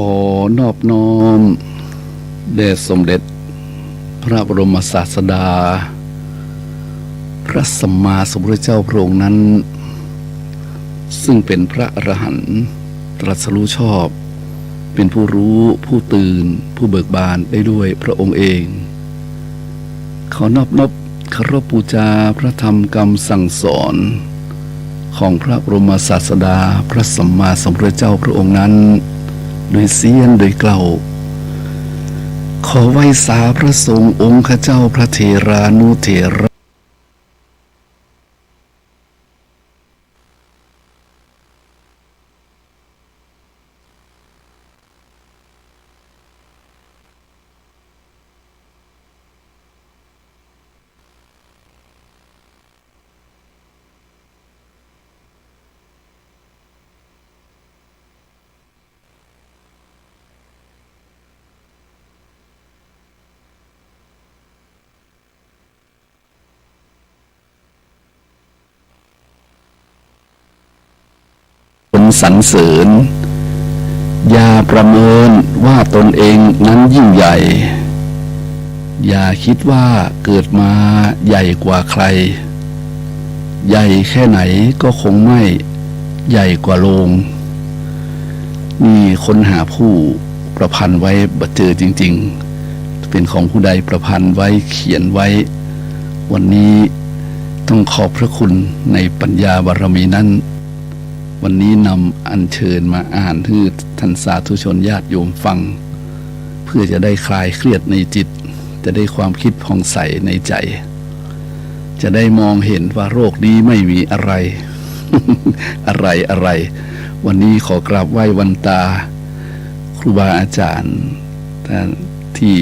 อนอบน้อมแด่สมเด็จพระบรมศาสดาพระสัมมาสัมพุทธเจ้าพระองค์นั้นซึ่งเป็นพระอรหันต์ตรัสรู้ชอบเป็นผู้รู้ผู้ตื่นผู้เบิกบานได้ด้วยพระองค์เองขอนอบเคารพบูชาพระธรรมคำสั่งสอนของพระบรมศาสดาพระสัมมาสัมพุทธเจ้าพระองค์นั้นโดยเสียงโดยเกล่าวขอไหว้สาพระสงฆ์องค์ข้าเจ้าพระเถรานุเถระสรรเสริญอย่าประเมินว่าตนเองนั้นยิ่งใหญ่อย่าคิดว่าเกิดมาใหญ่กว่าใครใหญ่แค่ไหนก็คงไม่ใหญ่กว่าโลงนี่ค้นหาผู้ประพันธ์ไว้บัดเจอจริงๆเป็นของผู้ใดประพันธ์ไว้เขียนไว้วันนี้ต้องขอบพระคุณในปัญญาบารมีนั้นวันนี้นำอัญเชิญมาอ่านให้ท่านสาธุชนญาติโยมฟังเพื่อจะได้คลายเครียดในจิตจะได้ความคิดผ่องใสในใจจะได้มองเห็นว่าโรคนี้ไม่มีอะไร อะไรวันนี้ขอกราบไหว้วันตาครูบาอาจารย์ที่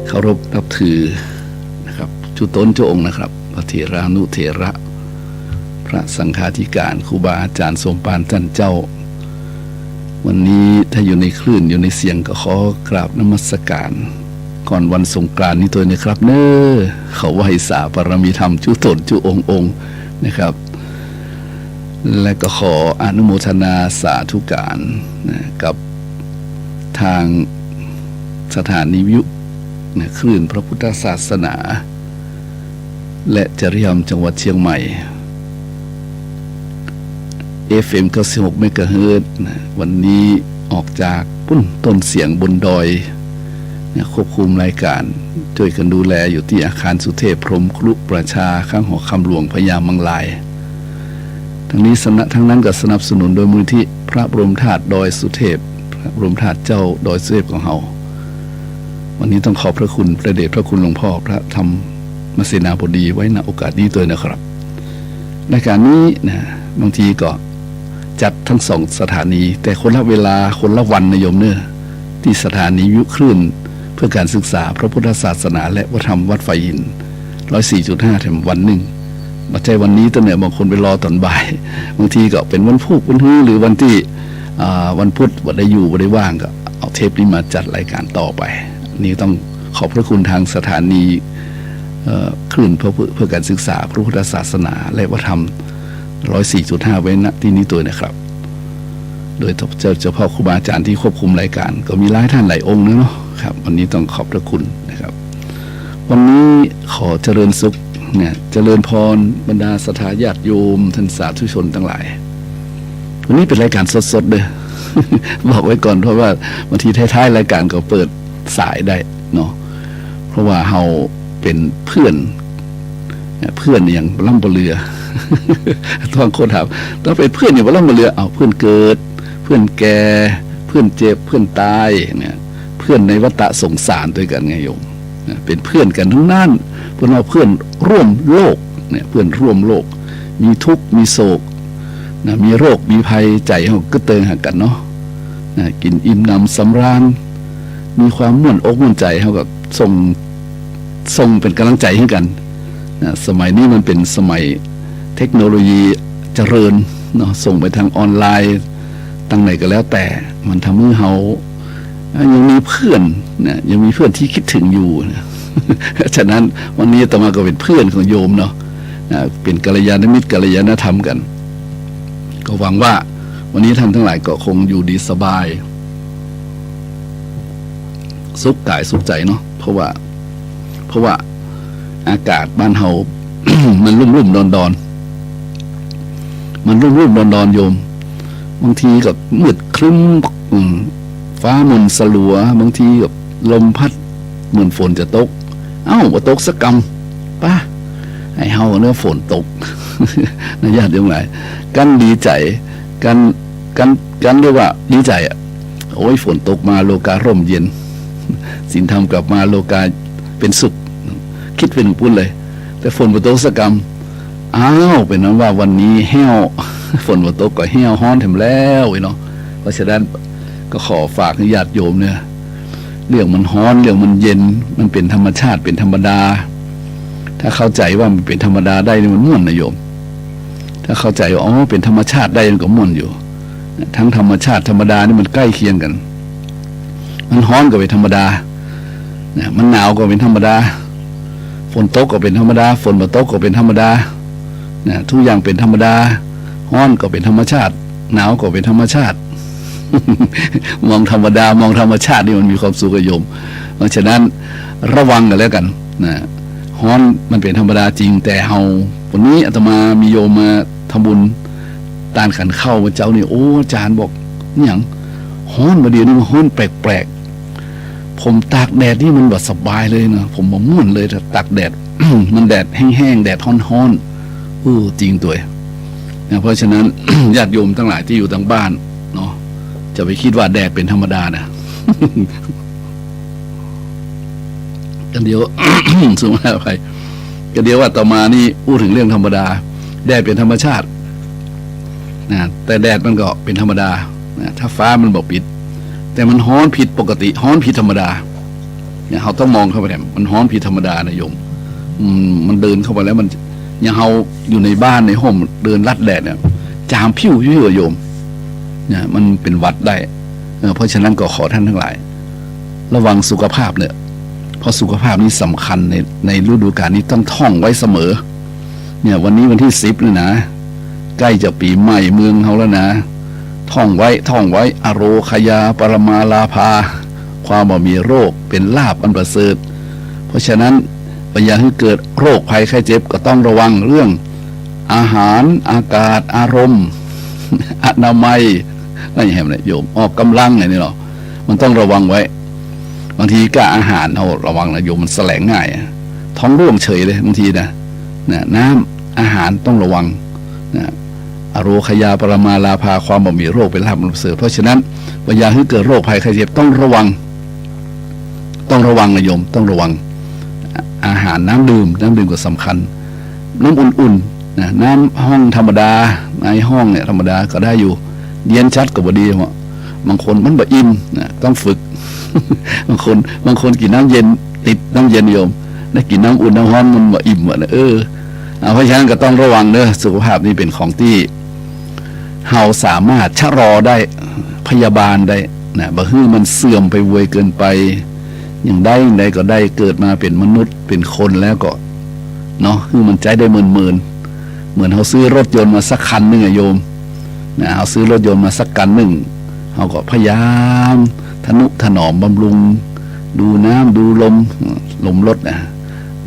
เคารพนับถือนะครับจุต้นเจ้าองค์นะครับพระเถรานุเถระพระสังฆาธิการครูบาอาจารย์สมปานจันเจ้าวันนี้ถ้าอยู่ในคลื่นอยู่ในเสียงก็ขอกราบนมัสการก่อนวันสงกรานต์นี้ตัวนะครับเน้อเขาไหว้สาปรมีธรรมจุตนจุองค์นะครับและก็ขออนุโมทนาสาธุการนะกับทางสถานีวิทยุนะคลื่นพระพุทธศาสนาและจริยธรรมจังหวัดเชียงใหม่ FM 96 เมกะเฮิรตซ์วันนี้ออกจากต้นเสียงบนดอยควบคุมรายการช่วยกันดูแลอยู่ที่อาคารสุเทพพรหมครุประชาข้างหอคำหลวงพญามังลายทั้งนี้ทั้งนั้นก็สนับสนุนโดยมูลที่พระบรมธาตุดอยสุเทพพระบรมธาตุเจ้าดอยสุเทพของเราวันนี้ต้องขอบพระคุณพระเดชพระคุณหลวงพ่อพระธรรมเสนาบดีไว้ณโอกาสนี้ด้วยนะครับรายการนี้นะบางทีก็จัดทั้งสองสถานีแต่คนละเวลาคนละวันนะโยมเนอะที่สถานีวิทยุคลื่นเพื่อการศึกษาพระพุทธศาสนาและวัฒนธรรมวัดไฟหิน 104.5 แถมวันหนึ่งมาใจวันนี้ตั้งแต่บางคนไปรอตอนบ่ายบางทีก็เป็นวันพุธวันฮื้อหรือวันที่วันพุธวันได้อยู่วันได้ว่างก็เอาเทปนี้มาจัดรายการต่อไปนี่ต้องขอบพระคุณทางสถานีคลื่นเพื่อการศึกษาพระพุทธศาสนาและวัฒนธรรม104.5 ไว้ณที่นี้ตัวนะครับโดยเจ้าพ่อครูบาอาจารย์ที่ควบคุมรายการก็มีหลายท่านหลายองค์นะเนาะครับวันนี้ต้องขอบพระคุณนะครับวันนี้ขอเจริญสุขเนี่ยเจริญพรบรรดาศรัทธาญาติโยมท่านสาธุชนทั้งหลายวันนี้เป็นรายการสดๆเลย บอกไว้ก่อนเพราะว่าบางทีท้ายๆรายการก็เปิดสายได้เนาะเพราะว่าเราเป็นเพื่อนอย่างล่ำบเรือทางคนถามต้องเป็นเพื่อนอย่างล่ำบเรือเอาเพื่อนเกิดเพื่อนแก่เพื่อนเจ็บเพื่อนตายเนี่ยเพื่อนในวัฏสงสารด้วยกันไงโยมเป็นเพื่อนกันทั้งนั้นพวกเราเพื่อนร่วมโลกเนี่ยเพื่อนร่วมโลกมีทุกข์มีโศกนะมีโรคมีภัยใจเขาก็เติงหากันเนาะนะกินอิ่มนำสำราญมีความม่วนอกม่วนใจเขาก็ส่งเป็นกำลังใจให้กันนะสมัยนี้มันเป็นสมัยเทคโนโลยีเจริญเนาะส่งไปทางออนไลน์ตั้งไหนก็แล้วแต่มันทำให้เขายังมีเพื่อนนะยังมีเพื่อนที่คิดถึงอยู่นะ ฉะนั้นวันนี้อาตมาก็เป็นเพื่อนของโยมเนาะเป็นกัลยาณมิตรกัลยาณธรรมกันก็หวังว่าวันนี้ท่านทั้งหลายก็คงอยู่ดีสบาย สุขกายสุขใจเนาะเพราะว่าอากาศบ้านเฮา มันรุ่มๆดอนๆมันรุ่มๆดอนๆโยมบางทีก็มืดครึ้มฟ้ามุนสลัวบางทีก็ลมพัดเหมือนฝนจะตกบ่ตกสักกำป้าให้เฮาเนื้อฝนตก นะญาติโยมหลายกันดีใจกันเรียกว่าดีใจโอ้ยฝนตกมาโลการ่มเย็นศีลธรรมกลับมาโลกาเป็นสุขคิดเป็นปุ้นเลยแต่ฝนบ่ตกสักกำเป็นนั้นว่าวันนี้แห้ว ฝนบ่ตกก็แห้วฮ้อนแถมแล้วเนาะเพราะฉะนั้นก็ขอฝากญาติโยมเนี่ยเรื่องมันฮ้อนเรื่องมันเย็นมันเป็นธรรมชาติเป็นธรรมดาถ้าเข้าใจว่ามันเป็นธรรมดาได้มันม่วนนะโยมถ้าเข้าใจว่าเป็นธรรมชาติได้มันก็ม่วนอยู่ทั้งธรรมชาติธรรมดานี่มันใกล้เคียงกันมันฮ้อนก็เป็นธรรมดาเนี่ยมันหนาวก็เป็นธรรมดาฝนตกก็เป็นธรรมดาฝนบ่ตกก็เป็นธรรมดาเนี่ยทุกอย่างเป็นธรรมดาฮ้อนก็เป็นธรรมชาติหนาวก็เป็นธรรมชาติ มองธรรมดามองธรรมชาตินี่มันมีความสุขโยมเพราะฉะนั้นระวังกันแล้วกันนะฮ้อนมันเป็นธรรมดาจริงแต่เฮาวันนี้อาตมามีโยมมาทำบุญตานขันเข้ามาเจ้านี่อาจารย์บอกนี่หยังฮ้อนมาเดี๋ยวนี้มันฮ้อนแปลกๆผมตากแดดนี่มันแบบสบายเลยนะผมบ่ม่วนเลยแต่ตากแดด มันแดดแห้งๆแดดฮ้อนๆจริงตัวนะเพราะฉะนั้น ญาติโยมทั้งหลายที่อยู่ทางบ้านเนาะจะไปคิดว่าแดดเป็นธรรมดานะกันเดียว สมมติว่าใครกันเดียวว่าต่อมานี่พูดถึงเรื่องธรรมดาแดดเป็นธรรมชาตินะแต่แดดมันก็เป็นธรรมดานะถ้าฟ้ามันบอกปิดแต่มันฮ้อนผิดปกติฮ้อนผิดธรรมดาเนี่ยเราต้องมองเข้าไปมันฮ้อนผิดธรรมดานะโยมมันเดินเข้าไปแล้วมันอย่างเราอยู่ในบ้านในห้องเดินลัดแดดเนี่ยจามผิวโยมเนี่ยมันเป็นหวัดได้เพราะฉะนั้นก็ขอท่านทั้งหลายระวังสุขภาพเนี่ยเพราะสุขภาพนี้สำคัญในฤดูกาลนี้ต้องท่องไว้เสมอเนี่ยวันนี้วันที่10เลยนะใกล้จะปีใหม่เมืองเขาแล้วนะท่องไว้อโรคยาปรมาลาภาความบ่มีโรคเป็นลาภอันประเสริฐเพราะฉะนั้นอย่าให้เกิดโรคภัยไข้เจ็บก็ต้องระวังเรื่องอาหารอากาศอารมณ์อนามัยอะไรอย่างเงี้ยโยมออกกำลังอะไรนี่หรอมันต้องระวังไว้บางทีก็อาหารเอาระวังนะโยมมันแสลงง่ายท้องร่วงเฉยเลยบางทีนะน้ำอาหารต้องระวังนะอโรคยาปรมาลาภาความบ่มีโรคเป็นลาภอันประเสริฐเพราะฉะนั้นอย่าให้เกิดโรคภัยไข้เจ็บต้องระวังนะโยมต้องระวังอาหารน้ำดื่มก็สำคัญน้ำอุ่นๆนะน้ำห้องธรรมดาในห้องเนี่ยธรรมดาก็ได้อยู่เย็นชัดก็บ่ดีบางคนมันบ่อิ่มนะต้องฝึก บางคนกินน้ำเย็นติดน้ำเย็นโยมได้กินน้ำอุ่นน้ำร้อนมันบ่อิ่มเพราะฉะนั้นก็ต้องระวังเด้อสุขภาพนี่เป็นของที่เฮาสามารถชะลอได้พยาบาลได้นะบ่ฮื้อมันเสื่อมไปไวเกินไปอย่างใดก็ได้เกิดมาเป็นมนุษย์เป็นคนแล้วก็เนาะคือมันใจได้เหมือนเหมือนเขาซื้อรถยนต์มาสักคันนึงโยมนะเอาซื้อรถยนต์มาสักคันนึงเขาก็พยายามทนุถนอมบำรุงดูน้ำดูลมรถนะ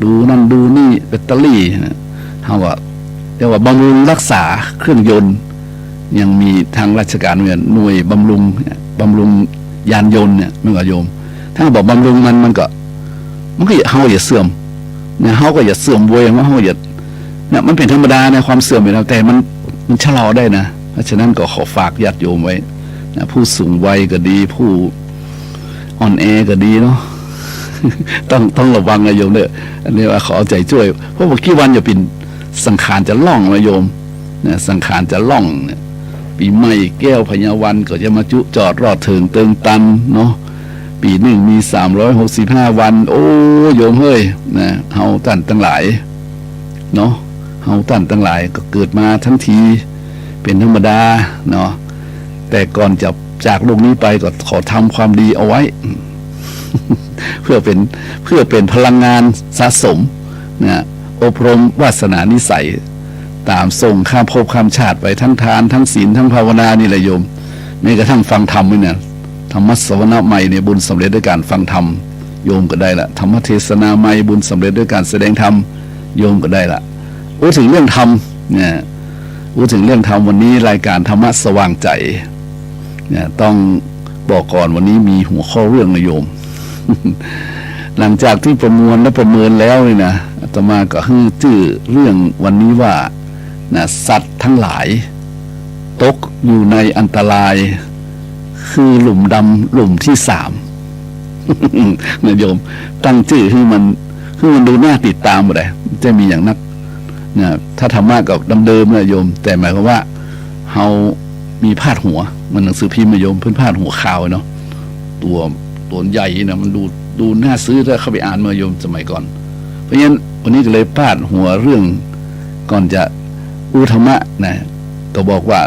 ดูนั่นดูนี่แบตเตอรี่เขาก็เรียกว่าบำรุงรักษาเครื่องยนต์ยังมีทางราชการหน่วยบำรุงยานยนต์เนี่ยไม่ว่าโยมถ้าบอกบำรุงมันก็เฮาอย่าเสื่อมเนี่ยเฮาก็อย่าเสื่อมเว้ยว่าเฮาอย่าเนี่ยมันเป็นธรรมดาในความเสื่อมอยู่แล้วแต่มันชะลอได้นะเพราะฉะนั้นก็ขอฝากญาติโยมไว้นะผู้สูงวัยก็ดีผู้อ่อนแอก็ดีเนาะ ต้องระวังนะโยมเนี่ยอันนี้ว่าขอเอาใจช่วยเพราะว่ากี่วันอย่าปิ่นสังขารจะล่องนะโยมเนี่ยสังขารจะล่องเนี่ยปีใหม่แก้วพญาวันก็จะมาจุจอดรอดเถิงเติงตันเนาะปีหนึ่งมี365วันโอ้โยมเฮ้ยนะเฮาท่านทั้งหลายเนาะเฮาท่านทั้งหลายก็เกิดมาทั้งทีเป็นธรรมดาเนาะแต่ก่อนจะจากโลกนี้ไปก็ขอทำความดีเอาไว้ เพื่อเป็นพลังงานสะสมนะอบรมวาสนานิสัยตามส่งข้ามภพข้ามชาติไปทั้งทานทั้งศีลทั้งภาวนานี่แหละโยมแม้กระทั่งฟังธรรมเนี่ย ธรรมสวนาใหม่เนี่ยบุญสำเร็จด้วยการฟังธรรมโยมก็ได้ละธรรมเทศนาใหม่บุญสำเร็จด้วยการแสดงธรรมโยมก็ได้ละถึงเรื่องธรรมเนี่ยถึงเรื่องธรรมวันนี้รายการธรรมะสว่างใจเนี่ยต้องบอกก่อนวันนี้มีหัวข้อเรื่องนะโยม หลังจากที่ประมวลและประเมินแล้วนี่นะอาตมาก็ฮือชื่อเรื่องวันนี้ว่านะสัตว์ทั้งหลายตกอยู่ในอันตรายคือหลุมดำหลุมที่สาม นะโยมตั้งชื่อให้มันดูน่าติดตามอะไรจะมีอย่างนักนะถ้าธรรมะกับเดิมนะโยมแต่หมายความว่าเฮามีพาดหัวมันหนังสือพิมพ์นะโยมเพิ่นพาดหัวข่าวเนาะตัวใหญ่นะมันดูน่าซื้อถ้าเข้าไปอ่านมาโยมสมัยก่อนเพราะฉะนั้นวันนี้ก็เลยพาดหัวเรื่องก่อนจะธรรมะนะก็บอกว่า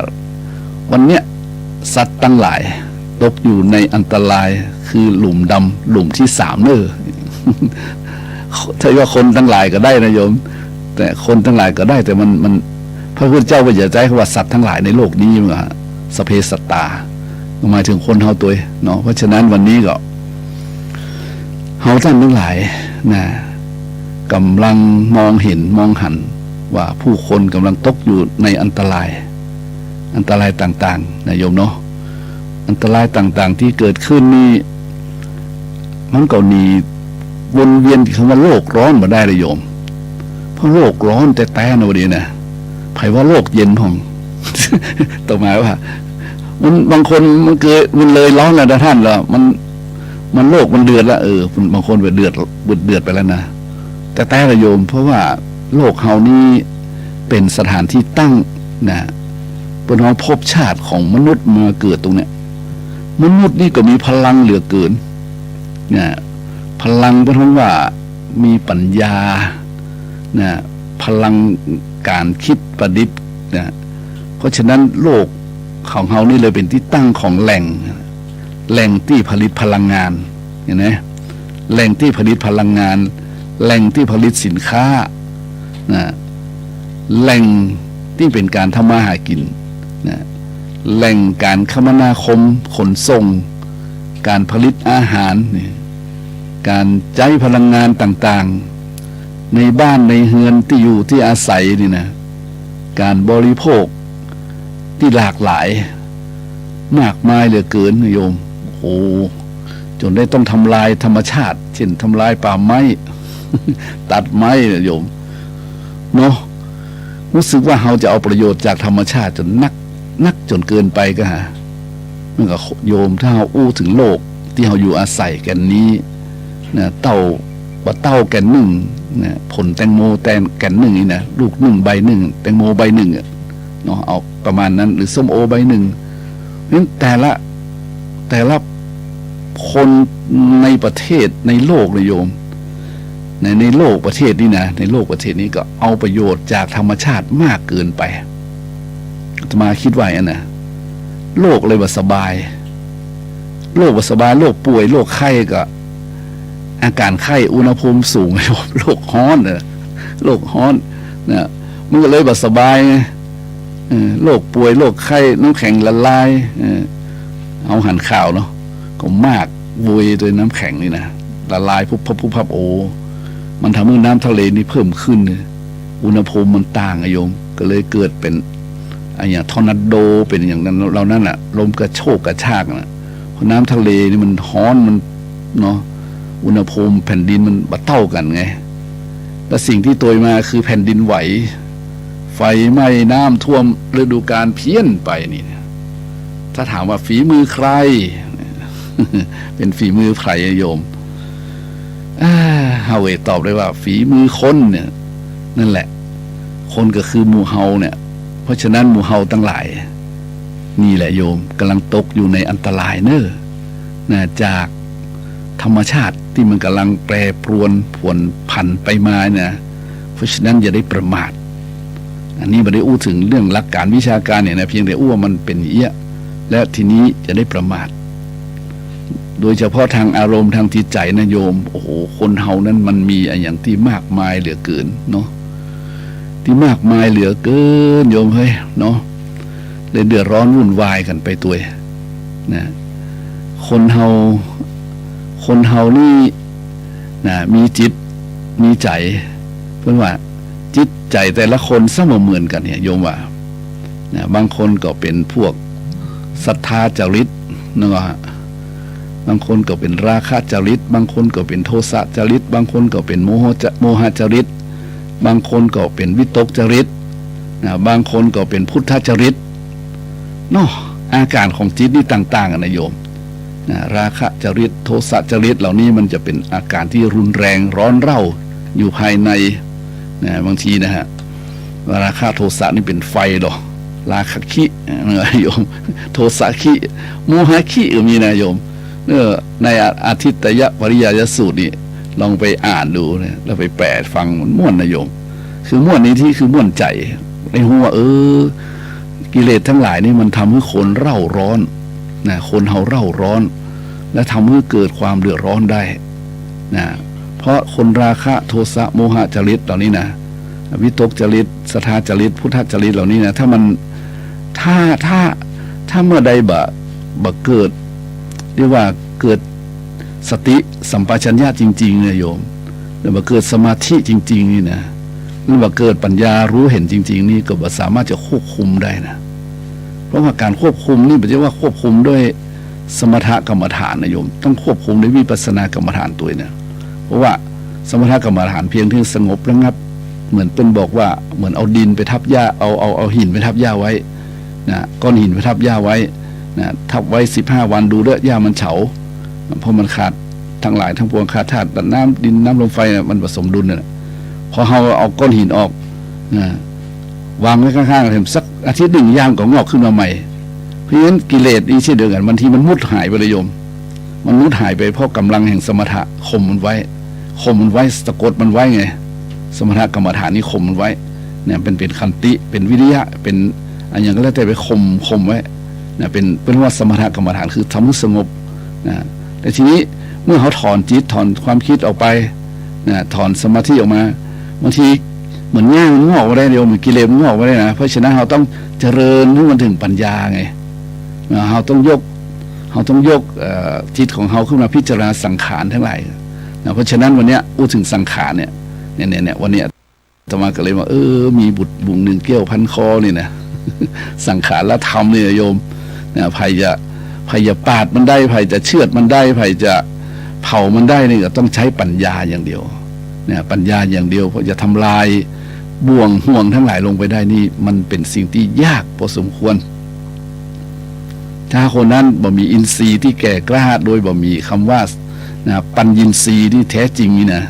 วันเนี้ยสัตว์ตั้งหลายตกอยู่ในอันตรายคือหลุมดำหลุมที่สามเนอ ถ้าว่าคนทั้งหลายก็ได้นะโยมแต่คนทั้งหลายก็ได้แต่มันพระพุทธเจ้าก็อย่าใจคำว่าสัตว์ทั้งหลายในโลกนี้มั้งฮะสเพสัตตาหมายถึงคนเฮาตัวเนาะเพราะฉะนั้นวันนี้ก็เฮาท่านทั้งหลายนะกำลังมองเห็นมองหันว่าผู้คนกำลังตกอยู่ในอันตรายต่างๆนะโยมเนาะอันตรายต่างๆที่เกิดขึ้นนี่มันก็หนีวนเวียนคำว่าโลกร้อนมาได้เลยโยมเพราะโลกร้อนแต่นะวันนี้นะไผว่าโลกเย็นห้อง ต่อมาว่ามันบางคนมันเลยร้อนแล้วนะท่านแล้วมันโลกมันเดือดแล้วบางคนไปเดือดไปแล้วนะแต่ละโยมเพราะว่าโลกเฮานี้เป็นสถานที่ตั้งนะเป็นห้องภพชาติของมนุษย์มาเกิดตรงเนี้ยมนุษย์นี่ก็มีพลังเหลือเกินนะพลังเป็นห้องว่ามีปัญญานะพลังการคิดประดิษฐ์นะเพราะฉะนั้นโลกของเฮานี่เลยเป็นที่ตั้งของแหล่งที่ผลิตพลังงานเห็นไหมแหล่งที่ผลิตพลังงานแหล่งที่ผลิตสินค้านะแหล่งที่เป็นการทำมาหากินนะแหล่งการคมนาคมขนส่งการผลิตอาหารนี่การใช้พลังงานต่างๆในบ้านในเฮือนที่อยู่ที่อาศัยนี่นะการบริโภคที่หลากหลายมากมายเหลือเกินโยมโอ้จนได้ต้องทำลายธรรมชาติเช่นทำลายป่าไม้ ตัดไม้โยมเนาะรู้สึกว่าเราจะเอาประโยชน์จากธรรมชาติจนนักจนเกินไปก็ฮะมันก็โยมถ้าเราอู้ถึงโลกที่เราอยู่อาศัยกันนี้นะเต้าแก่นหนึ่งนะผลแตงโมแก่นหนึ่งนี่นะลูกหนึ่งใบหนึ่งแตงโมใบหนึ่งเนาะเอาประมาณนั้นหรือส้มโอใบหนึ่งนั้นแต่ละคนในประเทศในโลกเลยโยมในโลกประเทศนี้นะในโลกประเทศนี้ก็เอาประโยชน์จากธรรมชาติมากเกินไปอาตมาคิดว่าอย่างนะโลกเลยว่าสบายโรคป่วยโรคไข้ก็อาการไข้อุณหภูมิสูงโรคฮ้อนโรคฮ้อนนะมันก็เลยว่าสบายไงโรคป่วยโรคไข้น้ำแข็งละลายเอาหันข่าวเนาะก็มากวุยโดยน้ำแข็งนี่นะละลายพุบโอ้มันทำให้น้ำทะเลนี่เพิ่มขึ้นอุณหภูมิมันต่างโยมก็เลยเกิดเป็นอย่างทอร์นาโดเป็นอย่างนั้นเรานั่นแหละลมกระโชกกระชากนะเพราะน้ำทะเลนี่มันฮ้อนมันเนาะอุณหภูมิแผ่นดินมันบัดเท่ากันไงและสิ่งที่ตัวมาคือแผ่นดินไหวไฟไหม้น้ำท่วมฤดูกาลเพี้ยนไปนี่ถ้าถามว่าฝีมือใคร เป็นฝีมือใครโยมเฮาตอบได้ว่าฝีมือคนเนี่ยนั่นแหละคนก็คือหมู่เฮาเนี่ยเพราะฉะนั้นหมู่เฮาทั้งหลายนี่แหละโยมกำลังตกอยู่ในอันตรายเนอะนะจากธรรมชาติที่มันกำลังแปรปรวนผวนผันไปมาเนี่ยเพราะฉะนั้นอย่าได้ประมาทอันนี้ไม่ได้อู้ถึงเรื่องหลักการวิชาการเนี่ยนะเพียงแต่อู้ว่ามันเป็นเอี้ยและทีนี้จะได้ประมาทโดยเฉพาะทางอารมณ์ทางจิตใจนะโยมโอ้โหคนเฮานั้นมันมีอย่างที่มากมายเหลือเกินเนาะที่มากมายเหลือเกินโยมเฮ้ยเนาะเลยเดือดร้อนวุ่นวายกันไปตัวนะ คนเฮานี่นะมีจิตมีใจเพื่อนว่าจิตใจแต่ละคนเสมอเหมือนกันเนี่ยโยมว่านะบางคนก็เป็นพวกศรัทธาจริตนะบางคนก็เป็นราคะจริตบางคนก็เป็นโทสะจริตบางคนก็เป็นโมหจริตบางคนก็เป็นวิตกจริตนะบางคนก็เป็นพุทธจริตเนาะอาการของจิตนี่ต่างๆกันนะโยมนะราคะจริตโทสะจริตเหล่านี้มันจะเป็นอาการที่รุนแรงร้อนเร่าอยู่ภายในนะบางทีนะฮะราคะโทสะนี่เป็นไฟหรอราคะขี้นะโยมโทสะขี้โมหะขี้ก็มีนะโยมในอาทิตยปริยายสูตรนี่ลองไปอ่านดูเนี่ยแล้วไปแปลฟังมันม่วนนะโยมคือม่วนนี้ที่คือม่วนใจในหัวกิเลสทั้งหลายนี่มันทำให้คนเร่าร้อนนะคนเฮาเร่าร้อนและทำให้เกิดความเดือดร้อนได้นะเพราะคนราคะโทสะโมหะจริตเหล่านี้นะวิตกจริตศรัทธาจริตพุทธจริตเหล่านี้นะถ้าเมื่อใดบะเกิดเรียกว่าเกิดสติสัมปชัญญะจริงๆเนี่ยโยมแล้วบะเกิดสมาธิจริงๆนี่นะหรือบะเกิดปัญญารู้เห็นจริงๆนี่ก็สามารถจะควบคุมได้นะเพราะว่าการควบคุมนี่ไม่ใช่ว่าควบคุมด้วยสมถกรรมฐานนะโยมต้องควบคุมด้วยวิปัสสนากรรมฐานตัวเนี่ยเพราะว่าสมถกรรมฐานเพียงที่สงบระงับเหมือนเป็นบอกว่าเหมือนเอาดินไปทับหญ้าเอาหินไปทับหญ้าไว้นะก้อนหินไปทับหญ้าไว้นะทับไว้15 วันดูด้วยหญ้ามันเฉาเพราะมันขาดทั้งหลายทั้งปวงขาดธาตุน้ำดินน้ำลมไฟนะมันผสมดุลเนี่ยพอเราเอาก้อนหินออกนะวางไว้ข้างๆเห็นสักอาทิตย์หนึ่งย่างก็งอกขึ้นมาใหม่เพราะฉะนั้นกิเลสนี่เช่นเดียวกันบางทีมันมุดหายไปเลยโยมมันมุดหายไปเพราะกำลังแห่งสมถะข่มมันไว้สะกดมันไว้ไงสมถกรรมฐานนี่ข่มมันไว้เนี่ยเป็นขันติเป็นวิริยะเป็นอันอย่างก็แล้วแต่ไปข่มไว้เนี่ยเป็นว่าสมถกรรมฐานคือทำให้สงบนะแต่ทีนี้เมื่อเขาถอนจิตถอนความคิดออกไปนะถอนสมาธิออกมาบางทีเหมือนง่างมันงอกมาได้เดียวเหมือนกิเลสมันงอกมาได้นะเพราะฉะนั้นเราต้องเจริญให้มันถึงปัญญาไงเราต้องยกจิตของเราขึ้นมาพิจารณาสังขารทั้งหลายนะเพราะฉะนั้นวันนี้พูดถึงสังขารเนี่ยวันนี้อาตมาก็เลยว่ามีบุตรบุงหนึ่งเกี้ยวพันคอนี่นะสังขารและธรรมเนี่ยโยมนะใครจะปาดมันได้ใครจะเชือดมันได้ใครจะเผามันได้นี่ก็ต้องใช้ปัญญาอย่างเดียวเนี่ยปัญญาอย่างเดียวเพราะจะทำลายบ่วงห่วงทั้งหลายลงไปได้นี่มันเป็นสิ่งที่ยากพอสมควรถ้าคนนั้นบ่มีอินทรีย์ที่แก่กล้าโดยบ่มีคำว่านะปัญญินทรีย์ที่แท้จริงนี่นะ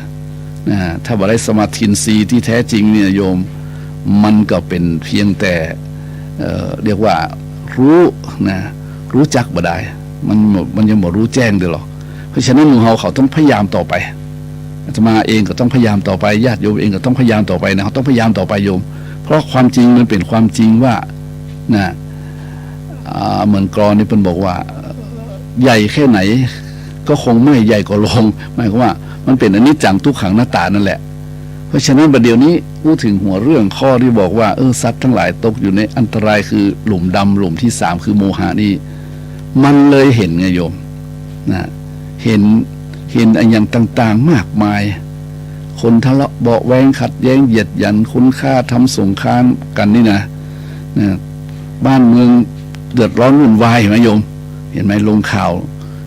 ถ้าบ่ได้สมาธินทรีย์ที่แท้จริงเนี่ยโยมมันก็เป็นเพียงแต่เรียกว่ารู้จักบ่ได้มันยังบ่รู้แจ้งเลยหรอกเพราะฉะนั้นหมู่เขาต้องพยายามต่อไปอาตมาเองก็ต้องพยายามต่อไปญาติโยมเองก็ต้องพยายามต่อไปนะเขาต้องพยายามต่อไปโยมเพราะความจริงมันเป็นความจริงว่านะเหมือนกรอนนี่เพิ่นบอกว่าใหญ่แค่ไหนก็คงไม่ใหญ่กว่าลงหมายความว่ามันเป็นอนิจจังทุกขังหน้าตานั่นแหละเพราะฉะนั้นประเดี๋ยวนี้พูดถึงหัวเรื่องข้อที่บอกว่าสัตว์ทั้งหลายตกอยู่ในอันตรายคือหลุมดำหลุมที่3คือโมหะนี่มันเลยเห็นไงโยมนะเห็นอันอย่างต่างๆมากมายคนทะเลาะเบาะแวงขัดแย้งเหยียดหยันคุ้นค่าทำสงครามกันนี่นะบ้านเมืองเดือดร้อนวุ่นวายเห็นไหมโยมเห็นไหมลงข่าว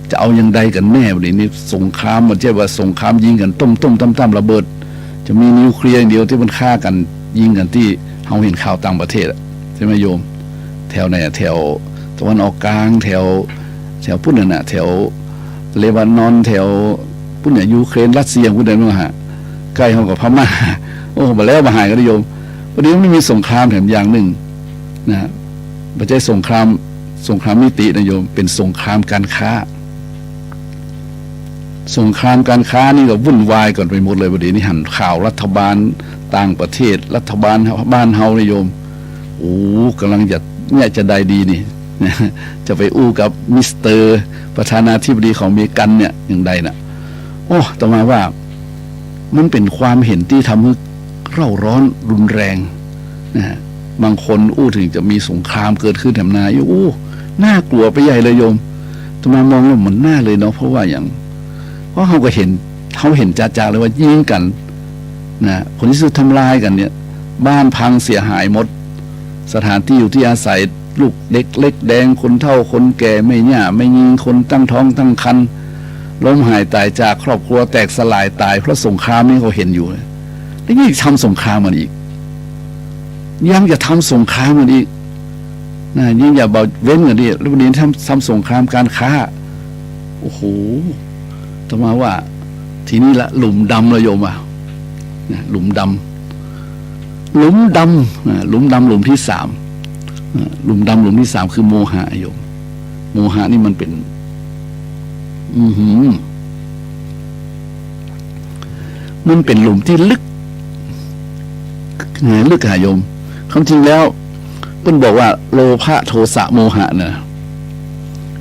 จะเอายังใดกันแน่วันนี้สงครามมันใช่ว่าสงครามยิงกันต้มตั้มระเบิดจะมีนิวเคลียร์อย่างเดียวที่มันฆ่ากันยิงกันที่เราเห็นข่าวต่างประเทศใช่ไหมโยมแถวไหนแถวตะวันออกกลางแถวพุ่นน่ะแถวเลบานอนแถวพุ่นเนี่ยยูเครนรัสเซียพุ่นเนี่ยนู่นฮะใกล้เขากับพม่ามาแล้วมาหายกันโยมวันนี้ไม่มีสงครามแถมอย่างหนึ่งนะไม่ใช่สงครามมิตินะโยมเป็นสงครามการค้าสงครามการค้านี่ก็วุ่นวายก่อนไปหมดเลยวันนี้นี่หันข่าวรัฐบาลต่างประเทศรัฐบาลบ้านเฮานะโยมกำลังจะได้ดีนี่จะไปอู้กับมิสเตอร์ประธานาธิบดีของอเมริกันเนี่ยอย่างใดน่ะต่อมาว่ามันเป็นความเห็นที่ทำให้เร่าร้อนรุนแรงนะบางคนถึงจะมีสงครามเกิดขึ้นแถมนาน่ากลัวไปใหญ่เลยโยม จะมามองว่ามันน่าเลยเนาะเพราะว่าเพราะเขาเห็นจ่าๆเลยว่ายิงกันนะผลที่สุดทำลายกันเนี่ยบ้านพังเสียหายหมดสถานที่อยู่ที่อาศัยลูกเด็กเล็กแดงคนเฒ่าคนแก่ไม่หย่าไม่ยิงคนตั้งท้องตั้งครรภ์ล้มหายตายจากครอบครัวแตกสลายตายเพราะสงครามนี่เขาเห็นอยู่แล้วยิ่งทำสงครามมันอีกยังจะทำสงครามมันอีกนะยิ่งอย่าเบาเว้นกันดิแล้ววันนี้ทำสงครามการค้าโอ้โหต่อมาว่าทีนี้ละหลุมดำเลยโยมอ่ะหลุมดำหลุมดำหลุมที่สามหลุมดำหลุมที่สามคือโมหะโยมโมหะนี่มันเป็นมันเป็นหลุมที่ลึกหโยมความจริงแล้วเพิ่นบอกว่าโลภะโทสะโมหะนะ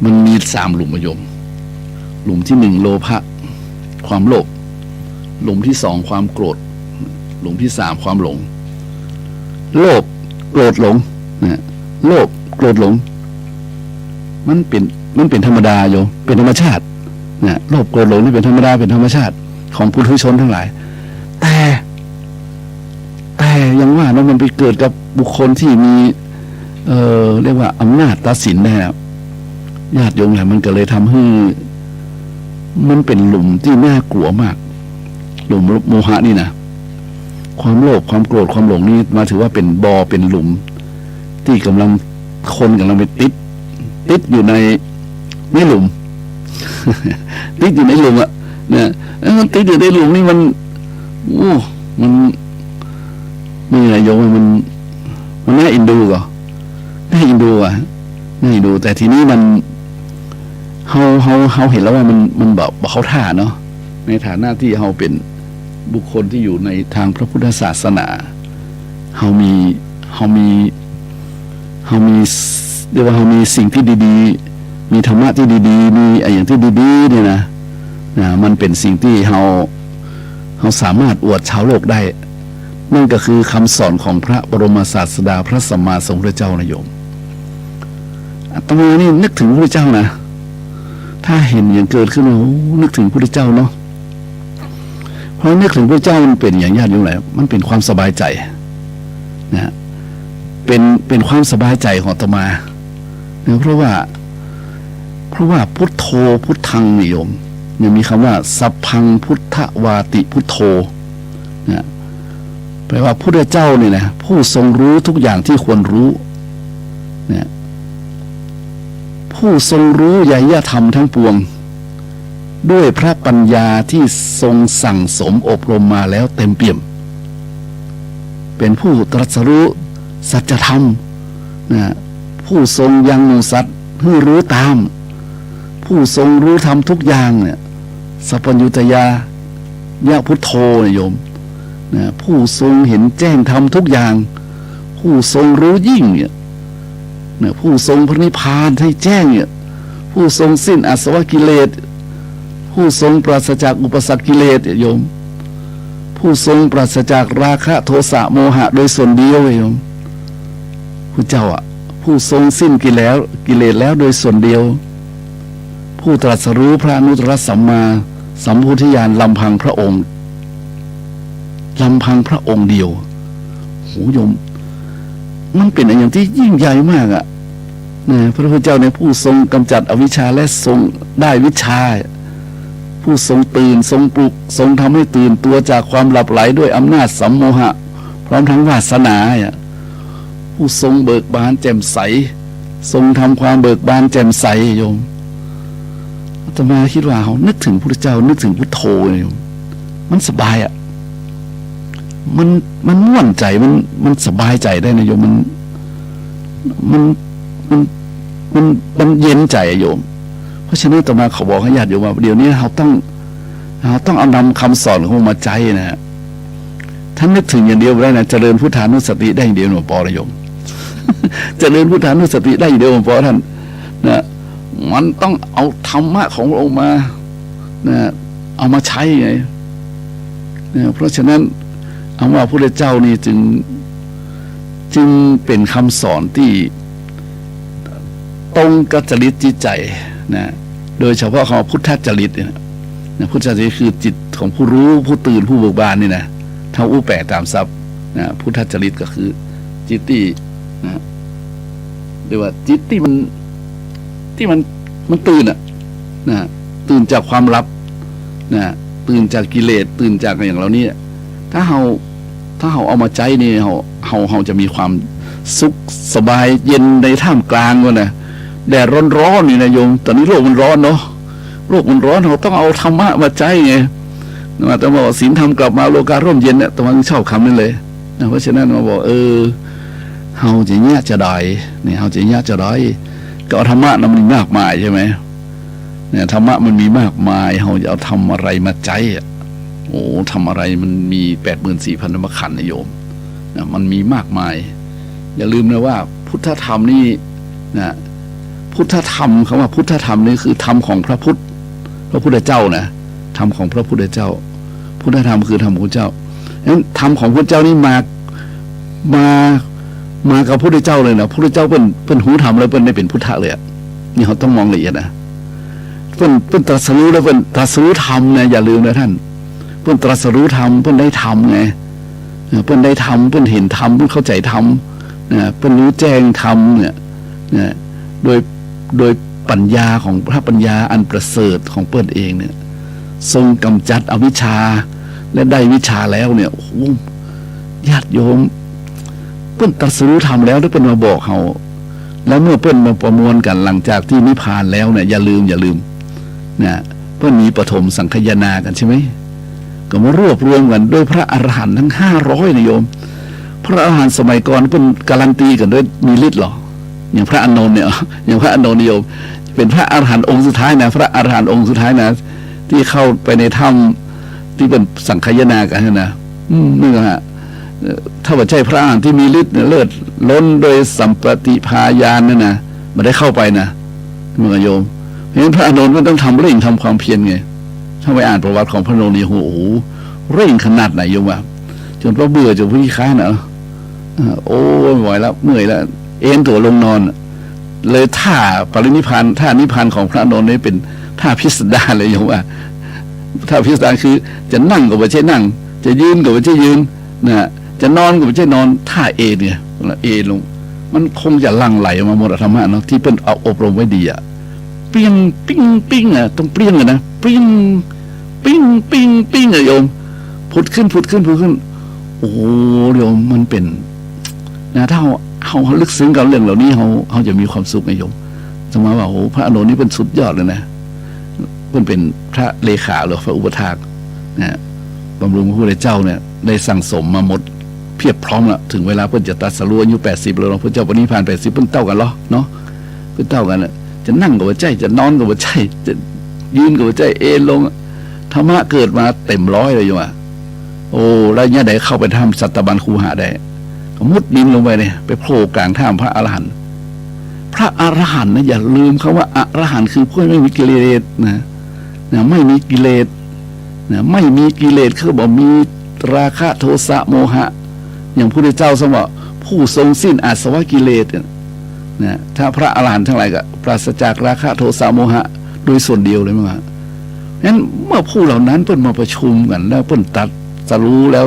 มันมีสามหลุมโยมหลุมที่หนึ่งโลภะความโลภหลุมที่สองความโกรธหลุมที่สามความหลงโลภโกรธหลงนะโลภโกรธหลงมันเป็นธรรมดาโยมเป็นธรรมชาตินะโลภโกรธหลงนี่เป็นธรรมดาเป็นธรรมชาติของปุถุชนทั้งหลายแต่ยังว่านะมันไปเกิดกับบุคคลที่มีเรียกว่าอำนาจตัดสินนะครับญาติโยมแหละมันก็เลยทำให้มันเป็นหลุมที่น่ากลัวมากหลุมโมหะนี่นะความโลภความโกรธความหลงนี่มาถือว่าเป็นเป็นหลุมที่คนกำลังไปติดอยู่ในหลุม ติดอยู่ในหลุมอ่ะเนี่ยมันติดอยู่ในหลุมนี่มันมันอะไรโยมมันน่าอินดูก่อน่าอินดูอ่ะน่าอินดูแต่ทีนี้มันเขาเห็นแล้วว่ามันแบบเขาท่าเนาะในฐานะที่เขาเป็นบุคคลที่อยู่ในทางพระพุทธศาสนาเขามีเรียกว่าเขามีสิ่งที่ดีๆมีธรรมะที่ดีๆมีอะไรอย่างที่ดีๆเนี่ยนะมันเป็นสิ่งที่เขาสามารถอวดชาวโลกได้นั่นก็คือคำสอนของพระบรมศาสดาพระสัมมาสัมพุทธเจ้านะโยมอาตมานี่นึกถึงพระพุทธเจ้านะถ้าเห็นอย่างเกิดขึ้นนึกถึงพระพุทธเจ้าเนาะเพราะนึกถึงพระเจ้ามันเป็นอย่างญาติโยมแหละมันเป็นความสบายใจนะเป็นความสบายใจของอาตมานะเพราะว่าพุทโธพุทธังนิยมเนี่ยมีคำว่าสัพพังพุทธวาติพุทโธนะแปลว่าพระเจ้าเนี่ยนะผู้ทรงรู้ทุกอย่างที่ควรรู้นะผู้ทรงรู้ญาธรรมทั้งปวงด้วยพระปัญญาที่ทรงสั่งสมอบรมมาแล้วเต็มเปี่ยมเป็นผู้ตรัสรู้สัจธรรมนะผู้ทรงยังสัตว์ให้รู้ตามผู้ทรงรู้ธรรมทุกอย่างเนี่ยสัพพัญญุตยายะพุทโธโยมนะผู้ทรงเห็นแจ้งธรรมทุกอย่างผู้ทรงรู้ยิ่งเนี่ยนะผู้ทรงพระนิพพานให้แจ้งเนี่ยผู้ทรงสิ้นอาสวะกิเลสผู้ทรงปราศจากอุปสรรคกิเลสโยมผู้ทรงปราศจากราคะโทสะโมหะโดยส่วนเดียวโยมผู้เจ้าอ่ะผู้ทรงสิ้นกิเลสแล้วโดยส่วนเดียวผู้ตรัสรู้พระอนุตตรสัมมาสัมพุทธญาณลำพังพระองค์เดียวโหโยมมันเป็นอย่างที่ยิ่งใหญ่มากอ่ะนะพระพุทธเจ้าในผู้ทรงกำจัดอวิชชาและทรงได้วิชาผู้ทรงตื่นทรงปลุกทรงทำให้ตื่นตัวจากความหลับไหลด้วยอำนาจสัมโมหะพร้อมทั้งวาสนาผู้ทรงเบิกบานแจ่มใสทรงทำความเบิกบานแจ่มใสโยมอาตมาคิดว่าเขานึกถึงพระพุทธเจ้านึกถึงพุทโธโยมมันสบายอ่ะมันม่วนใจมันสบายใจได้นะโยมมันเย็นใจโยมเพราะฉะนั้นต่อมาเขาบอกให้ญาติโยมว่าเดี๋ยวนี้เราต้องเอานำคำสอนของมาใจนะท่านนึกถึงอย่างเดียวได้นะเจริญพุทธานุสติได้อย่างเดียวหนูปอระโยมเจริญพุทธานุสติได้อย่างเดียวหนูปอท่านนะมันต้องเอาธรรมะของพระองค์มานะเอามาใช้ไงนะเพราะฉะนั้นเอาว่าพระพุทธเจ้านี่จึงเป็นคำสอนที่ตรงกับจริตจิตใจนะ โดยเฉพาะคำว่าพุทธจริตเนี่ยนะพุทธจริตคือจิตของผู้รู้ผู้ตื่นผู้เบิกบานนี่นะเท่าอู้แปะตามศัพท์นะพุทธจริตก็คือจิตที่นะเรียกว่าจิตที่มันตื่นอ่ะนะตื่นจากความลับนะตื่นจากกิเลสตื่นจากอย่างเหล่านี้ถ้าเราเอามาใจนี่เราจะมีความสุขสบายเย็นในท่ามกลางวะนะแดดร้อนนี่นะโยมตอนนี้โลกมันร้อนเนาะโลกมันร้อนเราต้องเอาธรรมะมาใจไงนะแต่บอกศีลธรรมกลับมาโลการ่มเย็นเนี่ยตะวันชอบคำนั้นเลยนะเพราะฉะนั้นมาบอกเฮาจะแย่จะได้เนี่ยเฮาจะแย่จะได้ก็ธรรมะนั้นมันมากมายใช่ไหมเนี่ยธรรมะมันมีมากมายเฮาจะเอาทำอะไรมาใจโอ้ทำอะไรมันมี 84,000 ธรรมขันธ์นะโยมนะมันมีมากมายอย่าลืมนะว่าพุทธธรรมนี่นะพุทธธรรมคำว่าพุทธธรรมนี่คือธรรมของพระพุทธเจ้านะธรรมของพระพุทธเจ้าพุทธธรรมคือธรรมของพระเจ้างั้นธรรมของพระเจ้านี่มากับพระพุทธเจ้าเลยนะพระพุทธเจ้าเป็นหูธรรมแล้วเป็นได้เป็นพุทธะเลยนี่เขาต้องมองละเอียดนะเป็นตรัสรู้แล้วเป็นตรัสรู้ธรรมนะอย่าลืมนะท่านเป็นตรัสรู้ธรรมเป็นได้ธรรมไงเป็นได้ธรรมเป็นเห็นธรรมเป็นเข้าใจธรรมนะเป็นรู้แจ้งธรรมเนี่ยนะโดยปัญญาของพระปัญญาอันประเสริฐของเปิ้ลเองเนี่ยทรงกำจัดอวิชชาและได้วิชาแล้วเนี่ยโอ้โหญาติโยมเปิ้ลตรัสรู้ธรรมแล้วได้เป็นมาบอกเขาแล้วเมื่อเปิ้ลมาประมวลกันหลังจากที่นิพพานแล้วเนี่ยอย่าลืมนะเปิ้ลมีปฐมสังคายนากันใช่ไหมก็มารวบรวมกันด้วยพระอรหันต์ทั้ง500นะโยมพระอรหันต์สมัยก่อนเป็นการันตีกันด้วยมีฤทธิ์หรออย่างพระอานนท์เนี่ยอย่างพระอานนท์นิยมเป็นพระอรหันต์องค์สุดท้ายนะพระอรหันต์องค์สุดท้ายนะที่เข้าไปในถ้ำที่เป็นสังคายนากันนะนี่ฮะถ้าว่าใช่พระอรหันต์ที่มีฤทธิ์เลิศล้นโดยสัมปติพายานนั่นนะมันได้เข้าไปนะเมื่อโยมเพราะฉะนั้นพระอานนท์มันต้องทำเร่งทำความเพียรไงถ้าไปอ่านประวัติของพระอานนท์นี่โอ้โหเร่งขนาดไหนโยมว่าจนพระเบื่อจนพระขี้ค้านโอ้ไม่ไหวแล้วเมื่อยแล้วเอ็นตัวลงนอนเลยท่าปรินิพพานท่านิพพานของพระอานนท์นี่เป็นท่าพิสดารเลยโยมว่าท่าพิสดารคือจะนั่งก็ไม่ใช่นั่งจะยืนก็ไม่ใช่ยืนนะจะนอนก็ไม่ใช่นอนท่าเอเนี่ยเอลงมันคงจะลั่งไหลมาหมดธรรมะเนาะที่เป็นเอาอบรมไว้ดีเปรี้ยงปิ้งต้องเปรี้ยงนะเปรี้ยงปิ้งโยมพุดขึ้นโอ้โยมมันเป็นนะถ้าเขาลึกซึ้งกับเรื่องเหล่านี้เขาจะมีความสุขไงโยมสมมติว่าโอ้พระอานนท์นี่เป็นสุดยอดเลยนะเป็นพระเลขาหรือพระอุปถากนะบำรุงพระพุทธเจ้าเนี่ยได้สั่งสมมาหมดเพียบพร้อมแล้วถึงเวลาเพิ่นจะตรัสรู้อายุ80แล้วพระเจ้าปณิพพาน80เพิ่งเท่ากันหรอเนาะเพิ่งเท่ากันน่ะจะนั่งก็บ่ใช่จะนอนก็บ่ใช่จะยืนก็บ่ใช่เอนลงธรรมะเกิดมาเต็มร้อยเลยโยมโอ้แล้วเนี่ยได้เข้าไปทำสัตบัญคูหาได้มุดดินลงไปเนี่ยไปโผล่กลางถ้ำพระอรหันต์นะอย่าลืมคำว่าอรหันต์คือผู้ไม่มีกิเลสนะไม่มีกิเลสนะไม่มีกิเลสคือบอกมีราคะโทสะโมหะอย่างพระพุทธเจ้าสมว่าผู้ทรงสิ้นอาสวะกิเลสนะถ้าพระอรหันต์ทั้งหลายก็ปราศจากราคะโทสะโมหะโดยส่วนเดียวเลยมั้งฮะงั้นเมื่อผู้เหล่านั้นเพิ่นมาประชุมกันแล้วเพิ่นตัดจะรู้แล้ว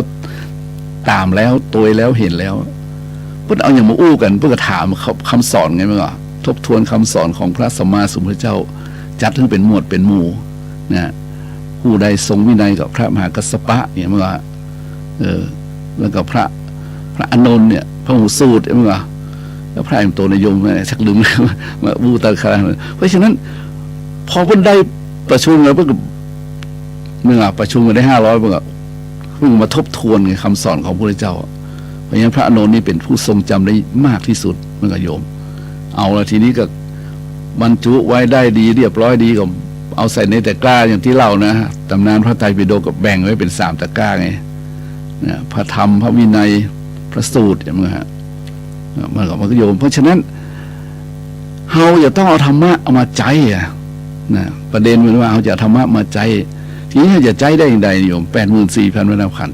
ตามแล้วตัวแล้วเห็นแล้วเพิ่นเอาอย่างมาอู้กันเพื่อถามคำสอนไงมั้งทบทวนคำสอนของพระสัมมาสัมพุทธเจ้าจัดให้เป็นหมวดเป็นหมู่นะผู้ใดทรงวินัยกับพระมหากัสสปะเนี่ยมั้งแล้วก็พระอานนท์เนี่ยพระหูสูตรมั้งแล้วพระอิมโตนยมชักลืมมาบูตาคาเพราะฉะนั้นพอเพิ่นได้ประชุมแล้วเพิ่นเมื่อประชุมกันได้500เพิ่งมาทบทวนไงคำสอนของพระพุทธเจ้าเพราะฉะนั้นพระอานนท์นี่เป็นผู้ทรงจำได้มากที่สุดเมื่อโยมเอาละทีนี้ก็บรรจุไว้ได้ดีเรียบร้อยดีก็เอาใส่ในตะกร้าอย่างที่เล่านะตำนานพระไตรปิฎกก็แบ่งไว้เป็น3ตะกร้าไงพระธรรมพระวินัยพระสูตรอย่างเงี้ยฮะมันก็โยมเพราะฉะนั้นเฮาอย่าต้องเอาธรรมะเอามาใจนะประเด็นมันว่าเฮาจะธรรมะมาใจทีนี้จะใจได้อย่างไรโยม84,000 วันพัน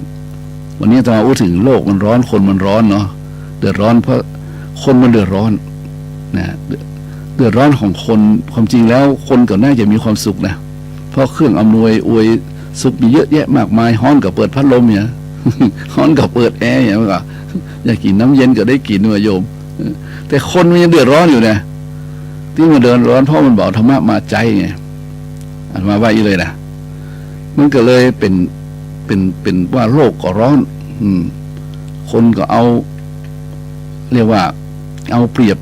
วันนี้ตอนพูดถึงโลกมันร้อนคนมันร้อนเนาะเดือดร้อนเพราะคนมันเดือดร้อนนะเดื ดือดร้อนของคนความจริงแล้วคนก็น่าจะมีความสุขนะเพราะเครื่องอำนวยอวยสุขมีเยอะแยะมากมายฮ้อนกับเปิดพัดลมเนี่ย ฮ้อนกับเปิดแอร์อย่างนี้ก็อยากกินน้ำเย็นก็ได้กินมาโยมแต่คนมันยังเดือดร้อนอยู่นะที่มันเดือดร้อนเพราะมันบอกธรรมะมาใจไงอันมาว่าอีเลยนะมันก็เลยเป็นว่าโลกก็ร้อนคนก็เอาเรียกว่าเอาเปรียบ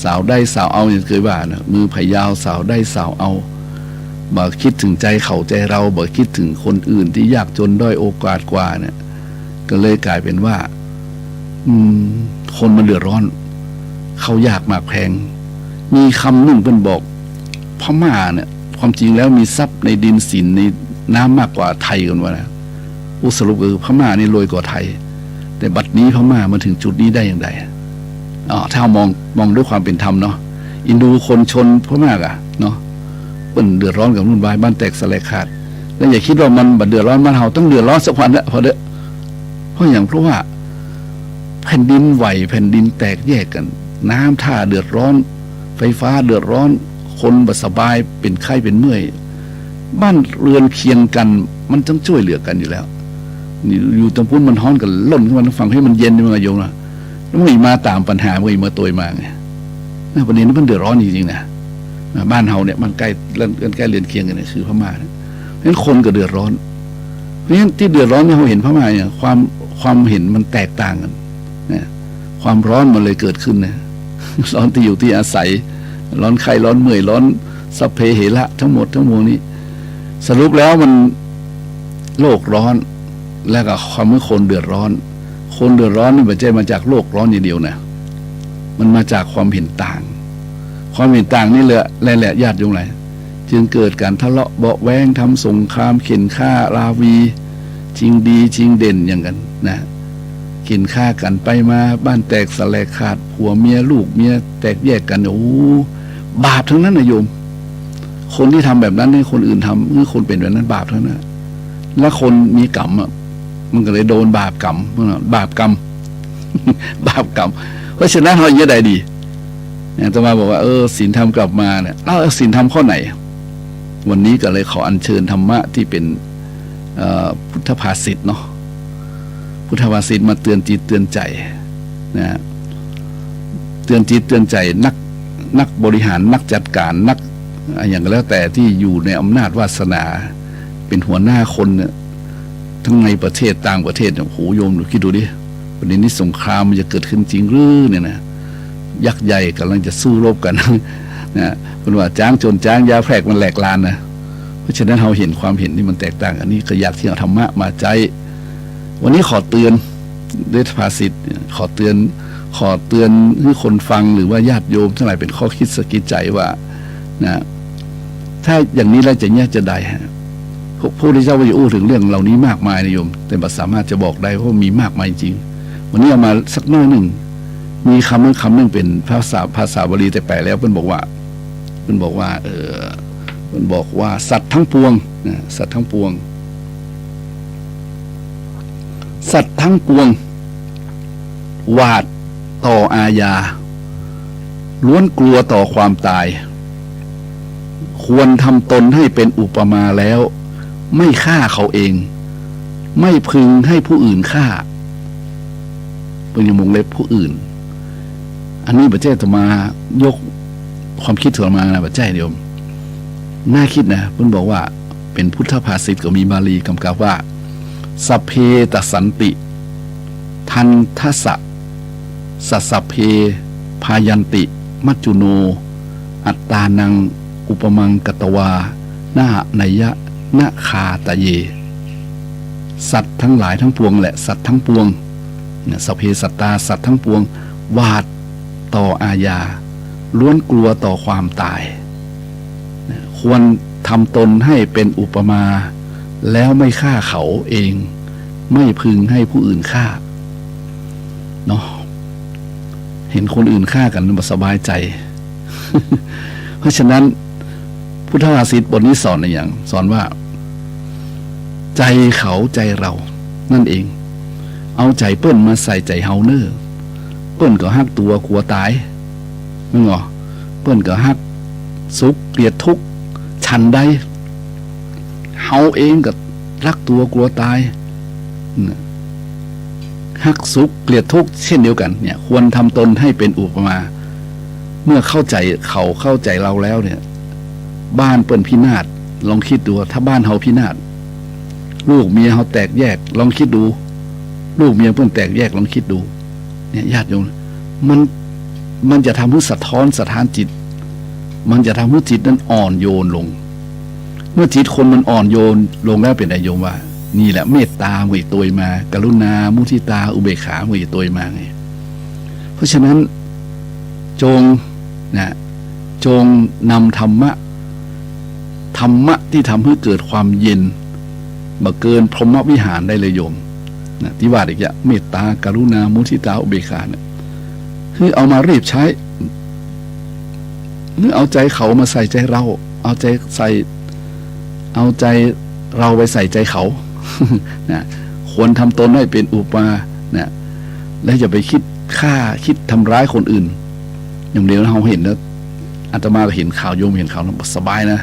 สาวได้สาวเอาอย่างเคยว่านะมือพยาวสาวได้สาวเอาบ่คิดถึงใจเขาใจเราบ่คิดถึงคนอื่นที่ยากจนด้อยโอกาสกว่าเนี่ยก็เลยกลายเป็นว่าคนมันเดือดร้อนเขายากมากแพงมีคำหนึ่งเป็นบอกพม่าเนี่ยความจริงแล้วมีทรัพย์ในดินสินในน้ำมากกว่าไทยกันวะนะสรุปคือพม่านี่รวยกว่าไทยแต่บัดนี้พม่ามาถึงจุดนี้ได้อย่างไรถ้ามองด้วยความเป็นธรรมเนาะอินดูคนชนพม่าอะเนาะเป็นเดือดร้อนกับรุ่นวายบ้านแตกสลายขาดแล้วอย่าคิดว่ามันบัดเดือดร้อนมันเฮาต้องเดือดร้อนสักวันละเพราะเพราะว่าแผ่นดินไหวแผ่นดินแตกแยกกัน น้ำท่าเดือดร้อนไฟฟ้าเดือดร้อนคนบ่สบายเป็นไข้เป็นเมื่อยบ้านเรือนเคียงกันมันต้องช่วยเหลือกันอยู่แล้วนี่อยู่ตรงพุ้นมันฮ้อนกันล่นขึ้นมาฟังให้มันเย็นมันโยมนะแล้วมันมาตามปัญหามันมาตัวมาไงประเด็นนี้มันเดือดร้อนจริงๆนะบ้านเฮาเนี่ยมันใกล้เรือนเคียงกันเนี่ยคือพม่าเพราะฉะนั้นคนก็เดือดร้อนเพราะฉะนั้นที่เดือดร้อนเนี่ยเราเห็นพม่าเนี่ยความเห็นมันแตกต่างกันนะความร้อนมันเลยเกิดขึ้นนะร้อนที่อยู่ที่อาศัยร้อนไข้ร้อนเมื่อยร้อนสัพเพเหระทั้งหมดทั้งมวลนี้สรุปแล้วมันโลกร้อนแล้วก็ความเมื่อคนเดือดร้อนคนเดือดร้อนนี่ไม่ใช่มาจากโลกร้อนอย่างเดียวนะมันมาจากความเห็นต่างความเห็นต่างนี่แหละญาติโยมไรจึงเกิดการทะเลาะเบาะแว้งทำสงครามเข็นฆ่าราวีชิงดีชิงเด่นอย่างกันนะเข็นฆ่ากันไปมาบ้านแตกสลายขาดผัวเมียลูกเมียแตกแยกกันโอ้บาปทั้งนั้นนะโยมคนที่ทำแบบนั้นให้คนอื่นทำเมื่อคนเป็นแบบนั้นบาปทั้งนั้นแล้วคนมีกรรมอ่ะมันก็เลยโดนบาปกรรมบาปกรรม บาปกรรมเพราะฉะนั้นเราเยอะใดดีเนี่ยจะมาบอกว่าศีลธรรมกลับมาเนี่ยศีลธรรมข้อไหนวันนี้ก็เลยขออัญเชิญธรรมะที่เป็นพุทธภาษิตเนาะพุทธภาษิตมาเตือนจิตเตือนใจนะเตือนจิตเตือนใจนักบริหารนักจัดการนักอย่างแล้วแต่ที่อยู่ในอำนาจวาสนาเป็นหัวหน้าคนเนี่ยทั้งในประเทศต่างประเทศโอ้โหโยมดูคิดดูดิประเด็นนี้สงครามมันจะเกิดขึ้นจริงหรือเนี่ยนะยักษ์ใหญ่กำลังจะสู้รบกันนะเป็นว่าจ้างโจรจ้างยาแพรกมันแหลกลานนะเพราะฉะนั้นเราเห็นความเห็นที่มันแตกต่างอันนี้ก็อยากที่เอาธรรมะมาใจวันนี้ขอเตือนด้วยภาษิตขอเตือนให้คนฟังหรือว่าญาติโยมทั้งหลายเป็นข้อคิดสะกิดใจว่านะถ้าอย่างนี้แล้วจะแยกจะได้ฮะพระพุทธเจ้าจะอู้ถึงเรื่องเหล่านี้มากมายนะโยมแต่ไม่สามารถจะบอกได้เพราะมีมากมายจริงวันนี้เอามาสักน้อยหนึ่งมีคำหนึ่งเป็นภาษาบาลีแต่แปลแล้วเพิ่นบอกว่าสัตว์ทั้งปวงนะสัตว์ทั้งปวงหวาดต่ออาญาล้วนกลัวต่อความตายควรทำตนให้เป็นอุปมาแล้วไม่ฆ่าเขาเองไม่พึงให้ผู้อื่นฆ่าเป็นวงเล็บผู้อื่นอันนี้พระเจ้าจะมายกความคิดถึงมานะพระเจ้าเดียวน่าคิดนะเพิ่นบอกว่าเป็นพุทธภาษิตก็มีบาลีกำกับว่าสัพเพตสันติทันทัสสะสัพเพพายันติมัจจุโนอัตตานังอุปมังกตวานาไนยะนาคาตะเยสัตว์ทั้งหลายทั้งปวงแหละสัตว์ทั้งปวงเนี่ยสัพเพสัตตาสัตว์ทั้งปวงหวาดต่ออาญาล้วนกลัวต่อความตายควรทำตนให้เป็นอุปมาแล้วไม่ฆ่าเขาเองไม่พึงให้ผู้อื่นฆ่าเนาะเห็นคนอื่นฆ่ากันมันสบายใจ เพราะฉะนั้นพุทธภาษิตบทนี้สอนอะไรอย่างสอนว่าใจเขาใจเรานั่นเองเอาใจเปิ้นมาใส่ใจเฮาเนอร์เปิ้นก็ฮักตัวกลัวตาย มึงเหรอเปิ้นก็ฮักสุขเกลียดทุกข์ฉันใดเฮาเองก็รักตัวกลัวตายฮักสุขเกลียดทุกข์เช่นเดียวกันเนี่ยควรทำตนให้เป็นอุปมาเมื่อเข้าใจเขาเข้าใจเราแล้วเนี่ยบ้านเปิ้นพินาศลองคิดดูถ้าบ้านเฮาพินาศลูกเมียเฮาแตกแยกลองคิดดูลูกเมียเปิ้นแตกแยกลองคิดดูเนี่ยญาติโยมมันจะทำให้สะท้อนสถานจิตมันจะทำให้จิตนั้นอ่อนโยนลงเมื่อจิตคนมันอ่อนโยนลงแล้วเป็นไงโยมว่านี่แหละเมตตาหวยตัวมากรุณามุทิตาอุเบกขาหวยตัวมาไงเพราะฉะนั้นจงนำธรรมะที่ทำให้เกิดความเย็นมาเกินพรหมวิหารได้เลยโยมนะที่ว่าอีกอย่างเมตตากรุณามุทิตาอุเบกขาเนี่ยคือเอามารีบใช้หรือเอาใจเขามาใส่ใจเราเอาใจเราไปใส่ใจเขานะควรทำตนให้เป็นอุปมานะและอย่าไปคิดทำร้ายคนอื่นอย่างเดียวเราเห็นแล้วอาตมาก็เห็นข่าวโยมเห็นข่าวแล้วสบายนะ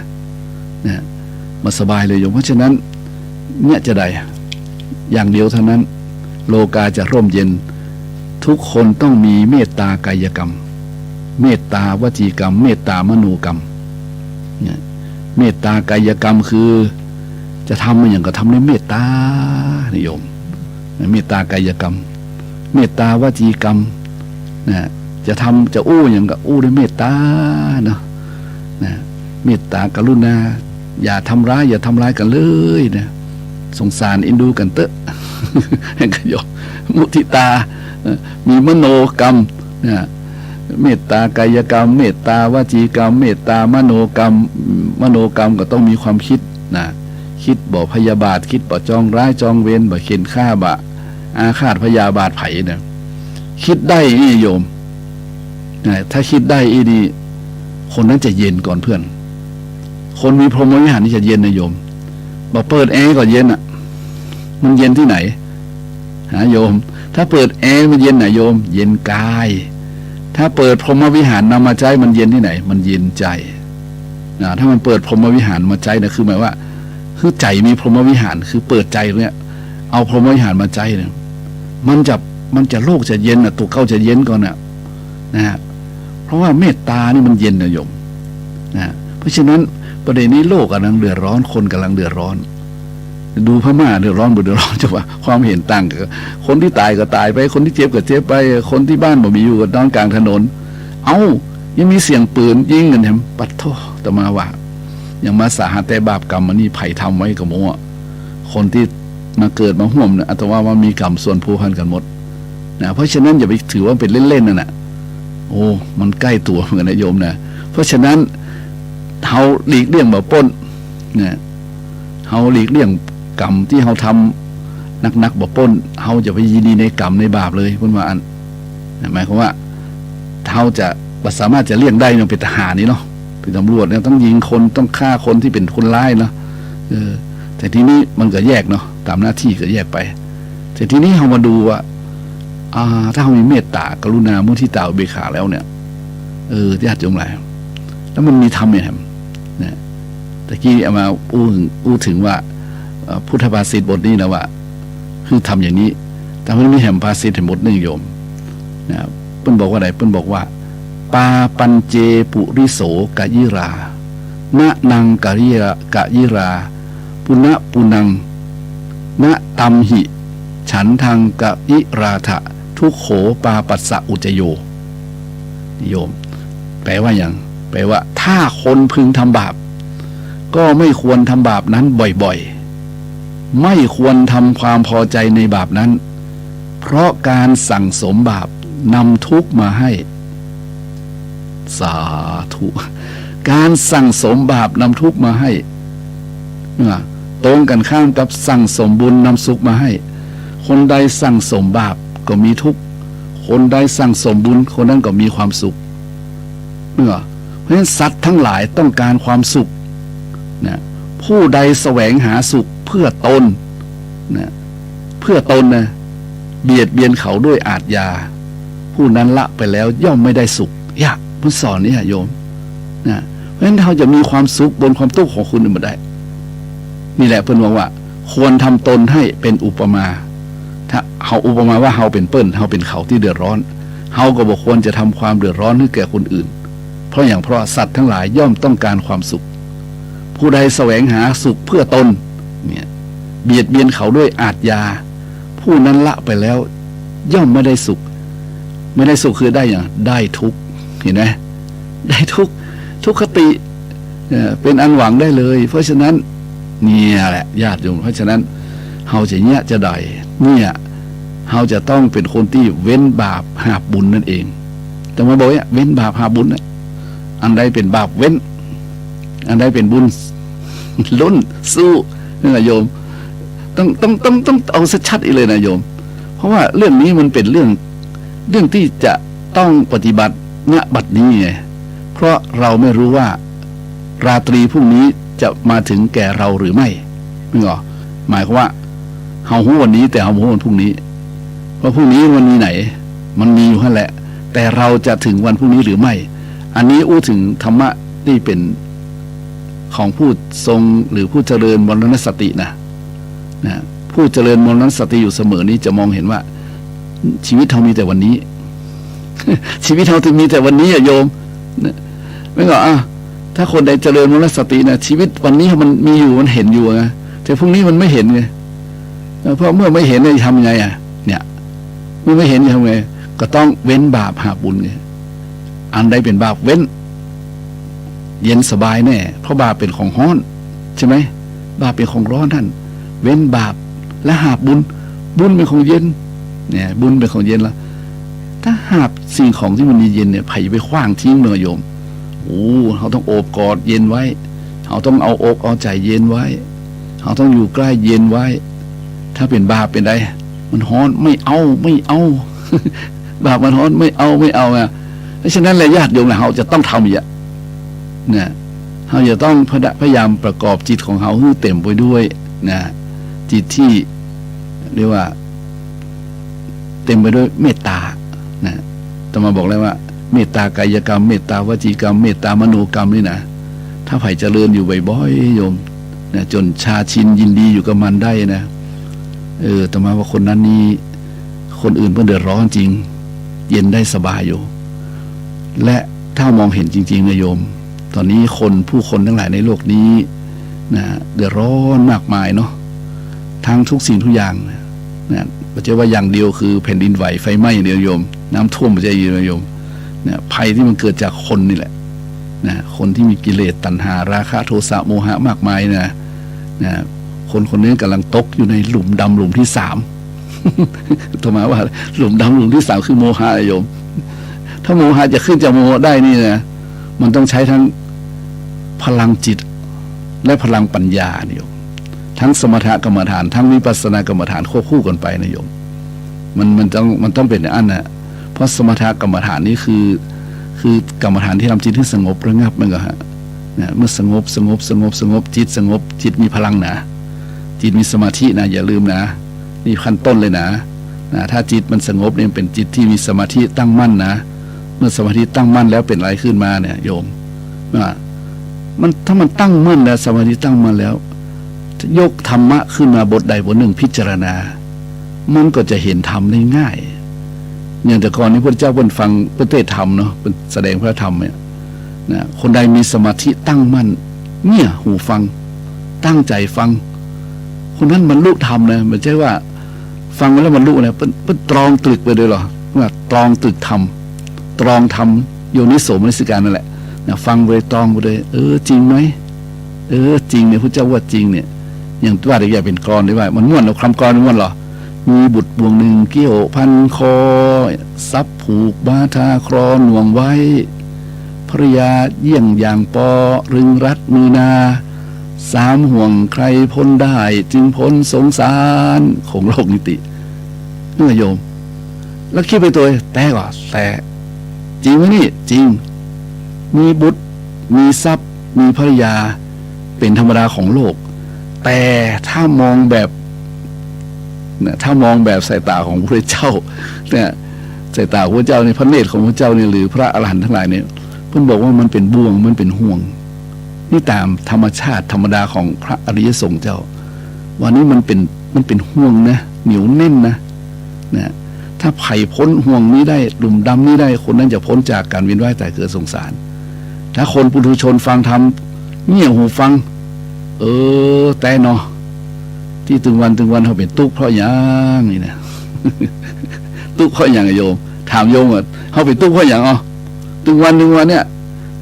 มาสบายเลยโยมเพราะฉะนั้นเนี่ยจะได้อย่างเดียวเท่านั้นโลกาจะร่มเย็นทุกคนต้องมีเมตตากายกรรมเมตตาวจีกรรมเมตตามโนกรรมเนี่ยเมตตากายกรรมคือจะทำอย่างก็ทำด้วยเมตตานิยมเมตตากายกรรมเมตตาวจีกรรมนะจะอู้อย่างก็อู้ด้วยเมตตาเนาะนะเมตตากรุณาอย่าทำร้ายกันเลยนะสงสารเอ็นดูกันเตอะก็ยกมุทิตามีมโนกรรมนะเมตตากายกรรมเมตตาวจีกรรมเมตตามโนกรรมก็ต้องมีความคิดนะคิดบ่พยาบาทคิดบ่จองร้ายจองเวรบ่เข็นฆ่าบ่อาฆาตพยาบาทไผ่เนี่ยคิดได้นี่โยมถ้าคิดได้อีดีคนนั้นจะเย็นก่อนเพื่อนคนมีพรหมวิหารนี่จะเย็นนะโยมบอกเปิดแอร์ก่อนเย็นอ่ะมันเย็นที่ไหนโยมถ้าเปิดแอร์มันเย็นไหนโยมเย็นกายถ้าเปิดพรหมวิหารนำมาใช้มันเย็นที่ไหนมันเย็นใจถ้ามันเปิดพรหมวิหารมาใช้นะคือหมายว่าคือใจมีพรหมวิหารคือเปิดใจเนี่ยเอาพรหมวิหารมาใช้เนี่ยมันจะโลกจะเย็นตัวเข้าจะเย็นก่อนนะเพราะว่าเมตตานี่มันเย็นนะโยมเพราะฉะนั้นประเด็นนี้โลกกำลังเดือดร้อนคนกำลังเดือดร้อนดูพม่าเดือดร้อนบ่เดือดร้อนจะว่าความเห็นต่างกันคนที่ตายก็ตายไปคนที่เจ็บก็เจ็บไปคนที่บ้านบ่มีอยู่ก็นอนกลางถนนยังมีเสียงปืนยิงกันแถมปัดโทตมาว่าอย่างมาสาหัสแต่บาปกรรมมันนี่ไผ่ทำไว้กับโม่คนที่มาเกิดมาห่วมเนี่ยอัตว่ามีกรรมส่วนผูกพันกันหมดนะเพราะฉะนั้นอย่าไปถือว่าเป็นเล่นๆนั่นแหละโอ้มันใกล้ตัวเหมือนกันนะโยมนะเพราะฉะนั้นเฮาหลีกเลี่ยงแบบป้นเนี่ยเฮาหลีกเลี่ยงกรรมที่เฮาทำนักแบบป้นเฮาจะไปยินดีในกรรมในบาปเลยเพิ่นว่าอันหมายความว่าเฮาจะสามารถจะเลี่ยงได้เนาะเป็นทหารนี่เนาะเป็นตำรวจเนี่ยต้องยิงคนต้องฆ่าคนที่เป็นคนร้ายเนาะแต่ทีนี้มันก็แยกเนาะตามหน้าที่ก็แยกไปแต่ทีนี้เฮามาดูว่าถ้าเฮามีเมตตากรุณามุทิตาอุเบกขาแล้วเนี่ยญาติโยมหลายแล้วมันมีธรรมเนี่ยนะตะกี้เอามาอู้ถึงว่าพุทธภาษิตบทนี้นะว่าคือทำอย่างนี้แต่มันมีแห่งภาษิตแห่งบทนึงโยมนะเพิ่นบอกว่าไหนเพิ่นบอกว่าปาปัญเจปุริโสกะยิรานะนังกะยิราปุณะปุนังนะตัมหิฉันทังกะยิราทะทุกโขปาปัสสะอุจโยโยมแปลว่าอย่างแปลว่าถ้าคนพึงทำบาปก็ไม่ควรทำบาปนั้นบ่อยๆไม่ควรทำความพอใจในบาปนั้นเพราะการสั่งสมบาปนำทุกข์มาให้สาธุการสั่งสมบาปนำทุกข์มาให้ตรงกันข้ามกับสั่งสมบุญนำสุขมาให้คนใดสั่งสมบาปก็มีทุกข์คนใดสั่งสมบุญคนนั้นก็มีความสุขเพราะฉะนั้นสัตว์ทั้งหลายต้องการความสุขนะผู้ใดแสวงหาสุขเพื่อตนนะเพื่อตนนะเบียดเบียนเขาด้วยอาทยาผู้นั้นละไปแล้วย่อมไม่ได้สุขยาก เพิ่นสอนนี่โยมนะเพราะฉะนั้นเราจะมีความสุขบนความทุกข์ของคุณมาได้นี่แหละเพิ่นบอกว่าควรทำตนให้เป็นอุปมาถ้าเฮาอุปมาว่าเฮาเป็นเปิ้นเฮาเป็นเขาที่เดือดร้อนเฮาก็บ่ควรจะทำความเดือดร้อนให้แก่คนอื่นเพราะสัตว์ทั้งหลายย่อมต้องการความสุขผู้ใดแสวงหาสุขเพื่อตนเนี่ยเบียดเบียนเขาด้วยอาทยาผู้นั้นละไปแล้วย่อมไม่ได้สุขคือได้อย่างได้ทุกข์เห็นไหมได้ทุกขติเป็นอันหวังได้เลยเพราะฉะนั้นเนี่ยแหละญาติโยมเพราะฉะนั้นเฮาจะเนี่ยจะได้เนี่ยเฮาจะต้องเป็นคนที่เว้นบาปหาบุญนั่นเองแต่มาบอกว่าเว้นบาปหาบุญนะอันใดเป็นบาปเว้นอันใดเป็นบุญล้นสู้นี่นะโยมต้องเอาชัดๆอีกเลยนะโยมเพราะว่าเรื่องนี้มันเป็นเรื่องที่จะต้องปฏิบัติณบัดนี้ไงเพราะเราไม่รู้ว่าราตรีพรุ่งนี้จะมาถึงแก่เราหรือไม่ไม่หรอหมายความว่าเฮาหูวันนี้แต่เฮาหูวันพรุ่งนี้เพราะพรุ่งนี้วันนี้ไหนมันมีอยู่นั่นแหละแต่เราจะถึงวันพรุ่งนี้หรือไม่อันนี้อู้ถึงธรรมะที่เป็นของผู้ทรงหรือผู้เจริญมรณสตินะผู้เจริญมรณสติอยู่เสมอนี้จะมองเห็นว่าชีวิตเรามีแต่วันนี้ ชีวิตเราถึงมีแต่วันนี้โยมไม่ก็ถ้าคนใดเจริญมรณสตินะชีวิตวันนี้มันมีอยู่มันเห็นอยู่ไงแต่พรุ่งนี้มันไม่เห็นไงเพราะเมื่อไม่เห็นจะทำไงเนี่ยเมื่อไม่เห็นจะทำไงก็ต้องเว้นบาปหาบุญไงอันใดเป็นบาปเว้นเย็นสบายแน่เพราะบาปเป็นของร้อนใช่ไหมบาปเป็นของร้อนท่านเว้นบาปและหาบุญเป็นของเย็นเนี่ยบุญเป็นของเย็นแล้วถ้าหาบสิ่งของที่มันเย็นเนี่ยไผ่ไปขว้างทิ้งเลยโยมเขาต้องโอบกอดเย็นไว้เขาต้องเอาอกเอาใจเย็นไว้เขาต้องอยู่ใกล้เย็นไว้ถ้าเป็นบาปเป็นไรมันฮ้อนไม่เอา บาปมันฮ้อนไม่เอาเพราะฉะนั้นเลยญาติโยมเราจะต้องทำอย่างเนี่ยเราจะต้องพยายามประกอบจิตของเราให้เต็มไปด้วยนะจิตที่เรียกว่าเต็มไปด้วยเมตตานะแต่มาบอกเลยว่าเมตตากายกรรมเมตตาวจีกรรมเมตตามโนกรรมนี่นะถ้าไผ่เจริญอยู่บ่อยๆโยมนะจนชาชินยินดีอยู่กับมันได้นะแต่มาว่าคนนั้นนี่คนอื่นเพิ่งเดือดร้อนจริงเย็นได้สบายอยู่และถ้ามองเห็นจริงๆนะโยมตอนนี้ผู้คนทั้งหลายในโลกนี้นะเดือดร้อนมากมายเนาะทั้งทุกสิ่งทุกอย่างนะไม่ใช่ว่าอย่างเดียวคือแผ่นดินไหวไฟไหม้อย่างเดียวโยมน้ำท่วมไม่ใช่โยมเนี่ยภัยที่มันเกิดจากคนนี่แหละนะคนที่มีกิเลสตัณหาราคะโทสะโมหะมากมายนะคนนี้กำลังตกอยู่ในหลุมดำหลุมที่3 ต่อมาว่าหลุมดำหลุมที่3คือโมหะโยมถ้าโมหะจะขึ้นจากโมหะได้นี่นะมันต้องใช้ทั้งพลังจิตและพลังปัญญาเนี่ยโยมทั้งสมถกรรมฐานทั้งวิปัสสนากรรมฐานควบคู่กันไปนะโยมมันต้องเป็นอันนะเพราะสมถกรรมฐานนี้คือกรรมฐานที่ทำจิตให้สงบระงับมันก็เมื่อสงบจิตสงบจิตมีพลังนะจิตมีสมาธินะอย่าลืมนะนี่ขั้นต้นเลยนะถ้าจิตมันสงบเนี่ยเป็นจิตที่มีสมาธิตั้งมั่นนะเมื่อสมาธิตั้งมั่นแล้วเป็นอะไรขึ้นมาเนี่ยโยมมันถ้ามันตั้งมั่นแล้วสมาธิตั้งมั่นแล้วยกธรรมะขึ้นมาบทใดบทหนึ่งพิจารณามันก็จะเห็นธรรมได้ง่ายอย่างแต่ก่อนนี้พระเจ้าเป็นฟังพระเทศธรรมเนาะเป็นแสดงพระธรรมเนี่ยนะคนใดมีสมาธิตั้งมั่นเนี่ยหูฟังตั้งใจฟังคนนั้นบรรลุธรรมนะไม่ใช่ว่าฟังแล้วบรรลุนะเป็นตรองตรึกไปเลยหรอว่าตรองตรึกธรรมตรองธรรมโยนิโสมนสิการนั่นแหละนะฟังไปตรองไปเลยจริงไหมจริงเนี่ยพระเจ้าว่าจริงเนี่ยอย่างว่าเดี๋ยวเป็นกรได้ว่ามันม้วนเอาคำกรม้วนหรอมีบุตรบวงหนึ่งเกี่ยวพันคอซับผูกบาทาครอหน่วงไว้ภรยาเยี่ยงอย่างปอรึงรัดมือนา3 ห่วงใครพ้นได้จึงพ้นสงสารของโลกนิตินี่โยมแล้วคิดไปตัวแต่ก่อนแต่จริงไหมนี่จริงมีบุตรมีทรัพย์มีภรยาเป็นธรรมดาของโลกแต่ถ้ามองแบบสายตาของพระเจ้าเนี่ยสายตาของพระเจ้าในพระเนตรของพระเจ้าเนี่ยหรือพระอรหันต์ทั้งหลายเนี่ย เพิ่นบอกว่ามันเป็นบ่วงมันเป็นห่วงนี่ตามธรรมชาติธรรมดาของพระอริยสงฆ์เจ้าวันนี้มันเป็นห่วงนะเหนียวแน่นนะถ้าไผ่พ้นห่วงนี้ได้หลุมดำนี้ได้คนนั้นจะพ้นจากการเวียนว่ายตายเกิดสงสารถ้าคนปุถุชนฟังธรรมเงี่ยหูฟังแต่เนาะที่ตึงวันเขาเป็นทุกข์เพราะอย่างนี่นะทุกข์เพราะอย่างโยมถามโยมว่าเขาเป็นทุกข์เพราะอย่างตึงวันเนี่ย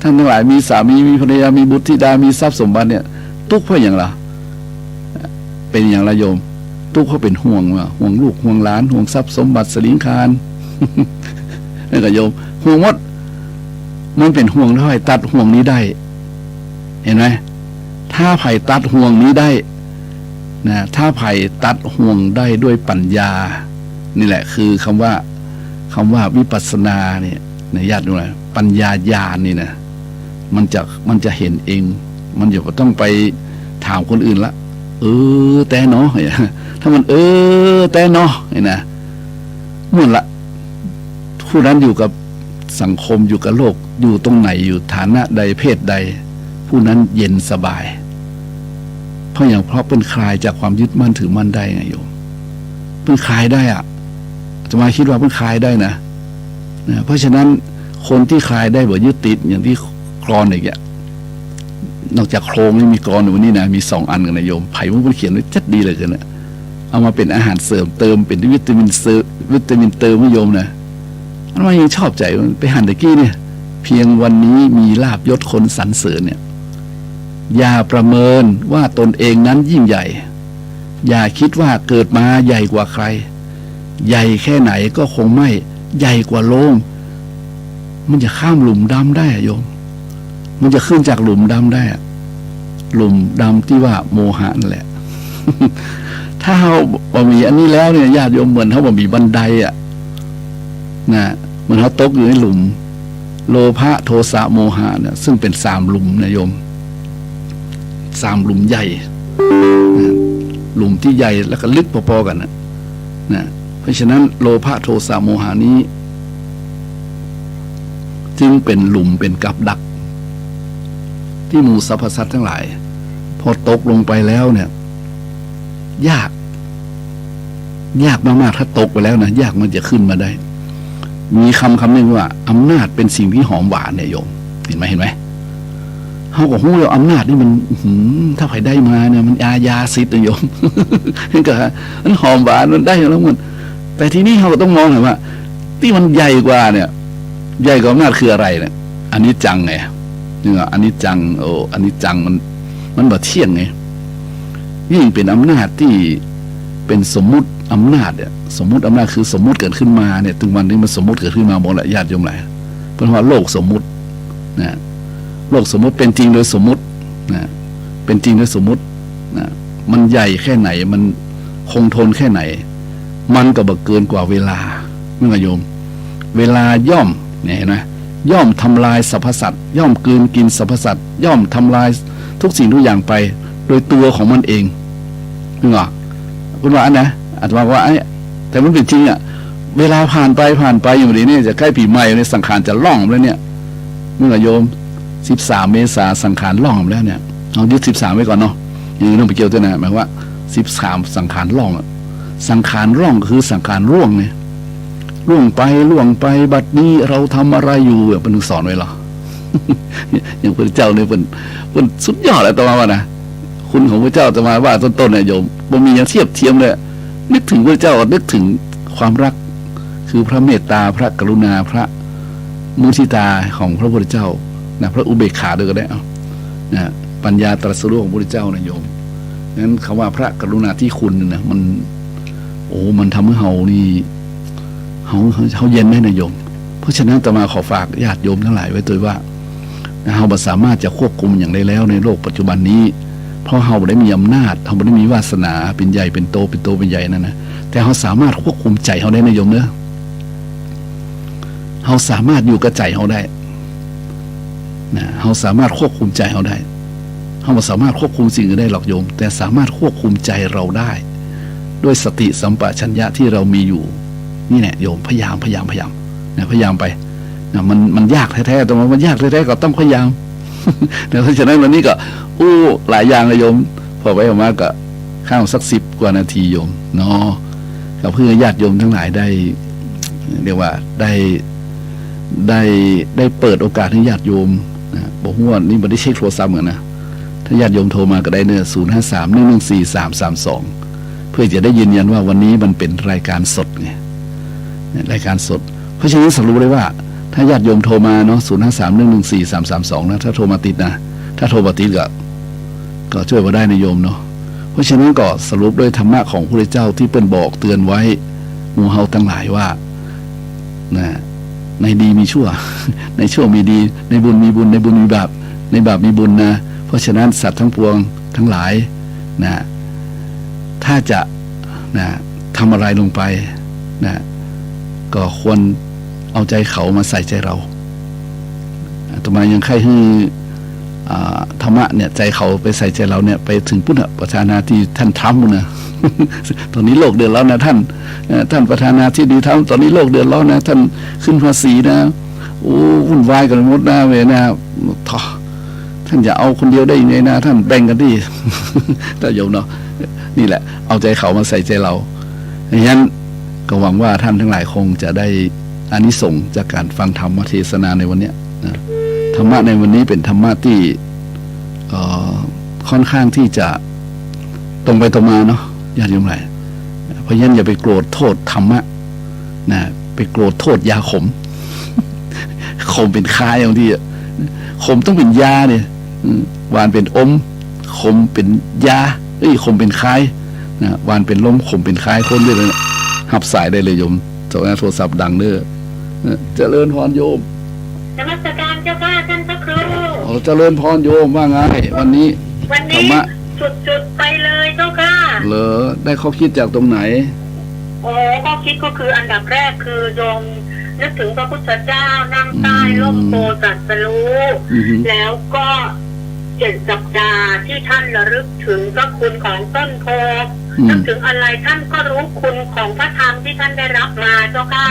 ท่านทั้งหลายมีสามีมีภรรยามีบุตรธิดามีทรัพย์สมบัติเนี่ยทุกข์เพราะอย่างไรเป็นอย่างไรโยมทุกข์เพราะเป็นห่วงลูกห่วงหลานห่วงทรัพย์สมบัติสลิงคารนี่ก็โยมห่วงหมดมันเป็นห่วงเท่าไหร่ตัดห่วงนี้ได้เห็นไหมถ้าไผ่ตัดห่วงนี้ได้นะถ้าไผ่ตัดห่วงได้ด้วยปัญญานี่แหละคือคำว่าวิปัสสนาเนี่ยในญาติดูนะปัญญาญาณนี่นะมันจะเห็นเองมันอย่าต้องไปถามคนอื่นละแต่เนาะถ้ามันแต่เนาะเห็นนะเมื่อละผู้นั้นอยู่กับสังคมอยู่กับโลกอยู่ตรงไหนอยู่ฐานะใดเพศใดผู้นั้นเย็นสบายเพราะเป็นคลายจากความยึดมั่นถือมั่นได้ไงโยมเป็นคลายได้อะจะมาคิดว่าเป็นคลายได้นะเพราะฉะนั้นคนที่คลายได้บ่ยึดติดอย่างที่กรอนอีกอะนอกจากโครงนี่มีกรอนอยู่นี่นะมี2 อันกันนะโยมไผ่มันเขียนไว้จัดดีเลยกันนะเอามาเป็นอาหารเสริมเติมเป็นวิตามินเติมโยมนะมันยังชอบใจไปหันตะกี้เนี่ยเพียงวันนี้มีลาภยศคนสรรเสริญเนี่ยอย่าประเมินว่าตนเองนั้นยิ่งใหญ่อย่าคิดว่าเกิดมาใหญ่กว่าใครใหญ่แค่ไหนก็คงไม่ใหญ่กว่าโลงมันจะข้ามหลุมดำได้โยมมันจะขึ้นจากหลุมดำได้หลุมดำที่ว่าโมหะนั่นแหละ ถ้าเขาบ่มีอันนี้แล้วเนี่ยญาติโยมเหมือนเขาบ่มีบันไดนะเหมือนเขาตกอยู่ในหลุมโลภะโทสะโมหะเนี่ยซึ่งเป็น3 หลุมนะโยม3 หลุมใหญ่หลุมที่ใหญ่แล้วก็ลึกพอๆกันนะเพราะฉะนั้นโลภะโทสะโมหะนี้จึงเป็นหลุมเป็นกับดักที่หมู่สรรพสัตว์ทั้งหลายพอตกลงไปแล้วเนี่ยยากมากๆถ้าตกไปแล้วนะยากมันจะขึ้นมาได้มีคำหนึ่งว่าอำนาจเป็นสิ่งที่หอมหวานเนี่ยโยมเห็นไหมเขาก็หู้แล้วอำนาจนี่มันถ้าใครได้มาเนี่ยมันยาสิทธิ์นะโยมนี่ก็มันหอมหวานมันได้แล้วมันแต่ทีนี้เขาก็ต้องมองเห็นว่าที่มันใหญ่กว่าเนี่ยใหญ่กว่าอำนาจคืออะไรเนี่ยอันนี้จังไงเนี่ยอันนี้จังอันนี้จังมันบ่เที่ยงไงยิ่งเป็นอำนาจที่เป็นสมมุติอำนาจเนี่ยสมมุติอำนาจคือสมมุติเกิดขึ้นมาเนี่ยถึงวันนี้มันสมมุติเกิดขึ้นมาหมดละญาติโยมหลายเพราะว่าโลกสมมุตินะโลกสมมุติเป็นจริงโดยสมมุตินะเป็นจริงโดยสมมุตินะมันใหญ่แค่ไหนมันคงทนแค่ไหนมันก็บ่เกินกว่าเวลาไม่มาโยมเวลาย่อมเนี่ยนะย่อมทำลายสรรพสัตว์ย่อมกลืนกินสรรพสัตว์ย่อมทำลายทุกสิ่งทุกอย่างไปโดยตัวของมันเองนึกออกคุณว่านะอาจจะว่าแต่มันเป็นจริงเวลาผ่านไปอยู่ดีนี่จะใกล้ปีใหม่ในสังขารจะล่องแล้วเนี่ยเมื่อโยม13 เมษาสังขารล่องแล้วเนี่ยเอายึด13ไว้ก่อนเนาะอย่างนี้ต้องไปเกี่ยวด้วยนะหมายว่า13สังขารล่องสังขารล่องคือสังขารร่วงเนี่ยล่วงไปบัดนี้เราทำอะไรอยู่เป็นสอนไว้หรอ อย่างพระเจ้าเนี่ยเป็นสุดยอดเลยต่อมาว่านะคุณของพระเจ้าจะมาว่าต้นๆเนี่ยโยมบ่มีอย่างเทียมเลยนึกถึงพระเจ้านึกถึงความรักคือพระเมตตาพระกรุณาพระมุทิตาของพระพุทธเจ้านะพระอุเบกขาด้วยก็ได้นะปัญญาตรัสรู้ของพระพุทธเจ้านะโยมงั้นคำว่าพระกรุณาที่คุณนะมันทำให้เฮานี่เขาเย็นได้นะโยมเพราะฉะนั้นต่อมาขอฝากญาติโยมทั้งหลายไว้ตัวว่าเราสามารถจะควบคุมอย่างได้แล้วในโลกปัจจุบันนี้เพราะเราได้มีอำนาจเราได้มีวาสนาเป็นใหญ่เป็นโตเป็นใหญ่นั่นนะแต่เราสามารถควบคุมใจเขาได้นะโยมเนอะเราสามารถอยู่กับใจเขาได้นะเราสามารถควบคุมใจเขาได้เราสามารถควบคุมสิ่งอื่นได้หรอกโยมแต่สามารถควบคุมใจเราได้ด้วยสติสัมปชัญญะที่เรามีอยู่นี่แหละโยมพยายามนะพยายามไป มันยากแท้ๆแต่มันยากแท้ๆก็ต้องพยายาม เพราะฉะนั้นวันนี้ก็หลายอย่างเลยโยมพอไปออกมาก็ข้าวสัก10 กว่านาทีโยมเนาะก็เพื่อญาติโยมทั้งหลายได้เรียกว่าได้เปิดโอกาสให้ญาติโยมนะบอกว่านี่ไม่ได้เช็คโทรศัพท์เหมือนนะถ้าญาติโยมโทรมาก็ได้เนี่ย053-114-332เพื่อจะได้ยืนยันว่าวันนี้มันเป็นรายการสดไงรายการสดเพราะฉะนั้นสรุปเลยว่าถ้าญาติโยมโทรมาเนาะ053-114-332นะถ้าโทรมาติดนะถ้าโทรมาติดก็ช่วยมาได้นะโยมเนาะเพราะฉะนั้นก็สรุปด้วยธรรมะของพระพุทธเจ้าที่เป็นบอกเตือนไว้หมู่เฮาทั้งหลายว่านะในดีมีชั่ว ในชั่วมีดีในบุญมีบุญในบุญมีบาปในบาปมีบุญนะเพราะฉะนั้นสัตว์ทั้งปวงทั้งหลายนะถ้าจะนะทำอะไรลงไปนะก็ควรเอาใจเขามาใส่ใจเราอาตมายังใครให้ธรรมะเนี่ยใจเขาไปใส่ใจเราเนี่ยไปถึงพุทธประธานาธิบดีท่านทรัมป์นะ ตอนนี้โลกเดือดร้อนนะท่านประธานาธิบดีทรัมป์ตอนนี้โลกเดือดร้อนนะท่านขึ้นภาษีนะโอ้วุ่นวายกันหมดนะเวนะท่านอย่าเอาคนเดียวได้ยังไงนะท่านแบ่งกันดิ แต่โยมเนาะนี่แหละเอาใจเขามาใส่ใจเราอย่างนั้นก็หวังว่าท่านทั้งหลายคงจะได้อานิสงส์จากการฟังธรรมเทศนาในวันนี้นะธรรมะในวันนี้เป็นธรรมะที่ค่อนข้างที่จะตรงไปตรงมาเนาะญาติโยมหลายเพราะฉะนั้นอย่าไปโกรธโทษธรรมะนะไปโกรธโทษยาขม ขมเป็นคายบางทีขมต้องเป็นยาเนี่ยหวานเป็นอมขมเป็นยาขมเป็นคายนะหวานเป็นลมขมเป็นคายคนด้วยเลยหับสายได้เลยโยมโทรศัพท์ดังเด้อเจริญพรโยมนมัสการเจ้าค่ะท่านพระครูเจริญพรโยมว่าไงวันนี้ธรรมะสุดๆไปเลยเจ้าค่ะเหรอได้ข้อคิดจากตรงไหนข้อคิดก็คืออันดับแรกคือโยมนึกถึงพระพุทธเจ้านั่งใต้ร่มโพธิ์ตรัสรู้แล้วก็7 สัปดาห์ที่ท่านระลึกถึงพระคุณของต้นโพธิ์นึกถึงอะไรท่านก็รู้คุณของพระธรรมที่ท่านได้รับมาเจ้าค่ะ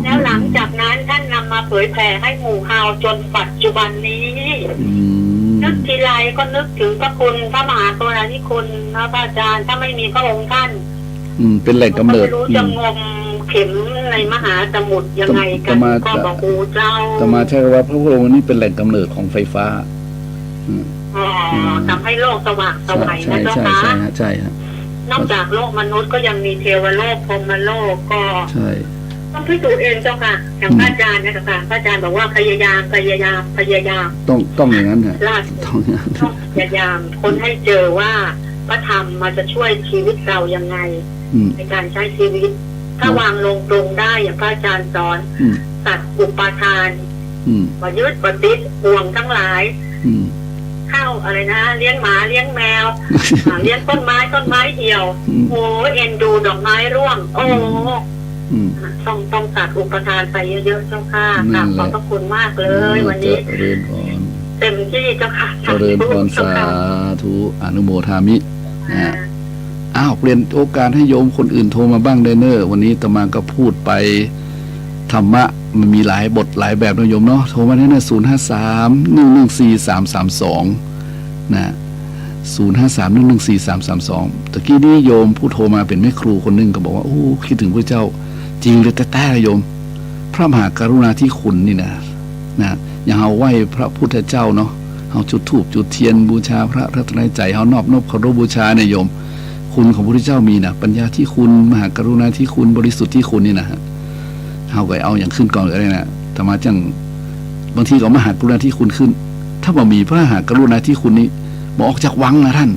แล้วหลังจากนั้นท่านนำมาเผยแผ่ให้หมู่เฮาจนปัจจุบันนี้นึกทีไรก็นึกถึงพระคุณพระมหากรุณาธิคุณนะพระอาจารย์ถ้าไม่มีพระองค์ท่านเป็นแหล่งกำเนิดไม่รู้จะงมเข็มในมหาสมุทรยังไงกันก็บอกโอ้เจ้าจะมาใช่ว่าพระพุทธองค์นี้เป็นแหล่งกำเนิดของไฟฟ้าทำให้โลกสว่างสวัยนะเจ้าค่ะใช่ฮะนอกจากโลกมนุษย์ก็ยังมีเทวโลกพรหมโลกก็ใช่ต้องพิสูจน์เองเจ้าค่ะอย่างพระอาจารย์นะค่ะพระอาจารย์บอกว่าพยายามต้องอย่างนั้นฮะต้องพยายามคนให้เจอว่าพระธรรมมันจะช่วยชีวิตเรายังไงในการใช้ชีวิตถ้าวางลงตรงได้อย่างพระอาจารย์สอนตัดอุปาทานปยึดปฏิห่วงทั้งหลายเข้าอะไรนะเลี้ยงหมาเลี้ยงแมวเลี้ยงต้นไม้เหี่ยวโอ้เอ็นดูดอกไม้ร่วงโอ้ต้องตัดอุปทานไปเยอะๆเจ้าค่ะขอบพระคุณมากเลยวันนี้เต็มที่เจ้าค่ะเจริญพรสาธุอนุโมทามิเปลี่ยนโอกาสให้โยมคนอื่นโทรมาบ้างเด้อเนอวันนี้ตมาก็พูดไปธรรมะมันมีหลายบทหลายแบบนะโยมเนาะโทรมาได้นะ053-114-332นะ053-114-332ตะกี้นี้โยมผู้โทรมาเป็นแม่ครูคนนึงก็บอกว่าโอ้คิดถึงพระเจ้าจริงเลยแต่โยมพระมหากรุณาธิคุณนี่นะอย่างเอาไหว้พระพุทธเจ้าเนาะเอาจุดธูปจุดเทียนบูชาพระรัตนตรัยเอานอบเคารพบูชาเนี่ยโยมคุณของพระพุทธเจ้ามีนะปัญญาที่คุณมหากรุณาที่คุณบริสุทธิ์ที่คุณนี่นะเอาก็เอาอย่างขึ้นก่อนเลยนะธรรมะจังบางทีก็มหากรุณาที่คุณขึ้นถ้าบ่มีพระมหากรุณาที่คุณนี้บอกออกจากวังนะท่าน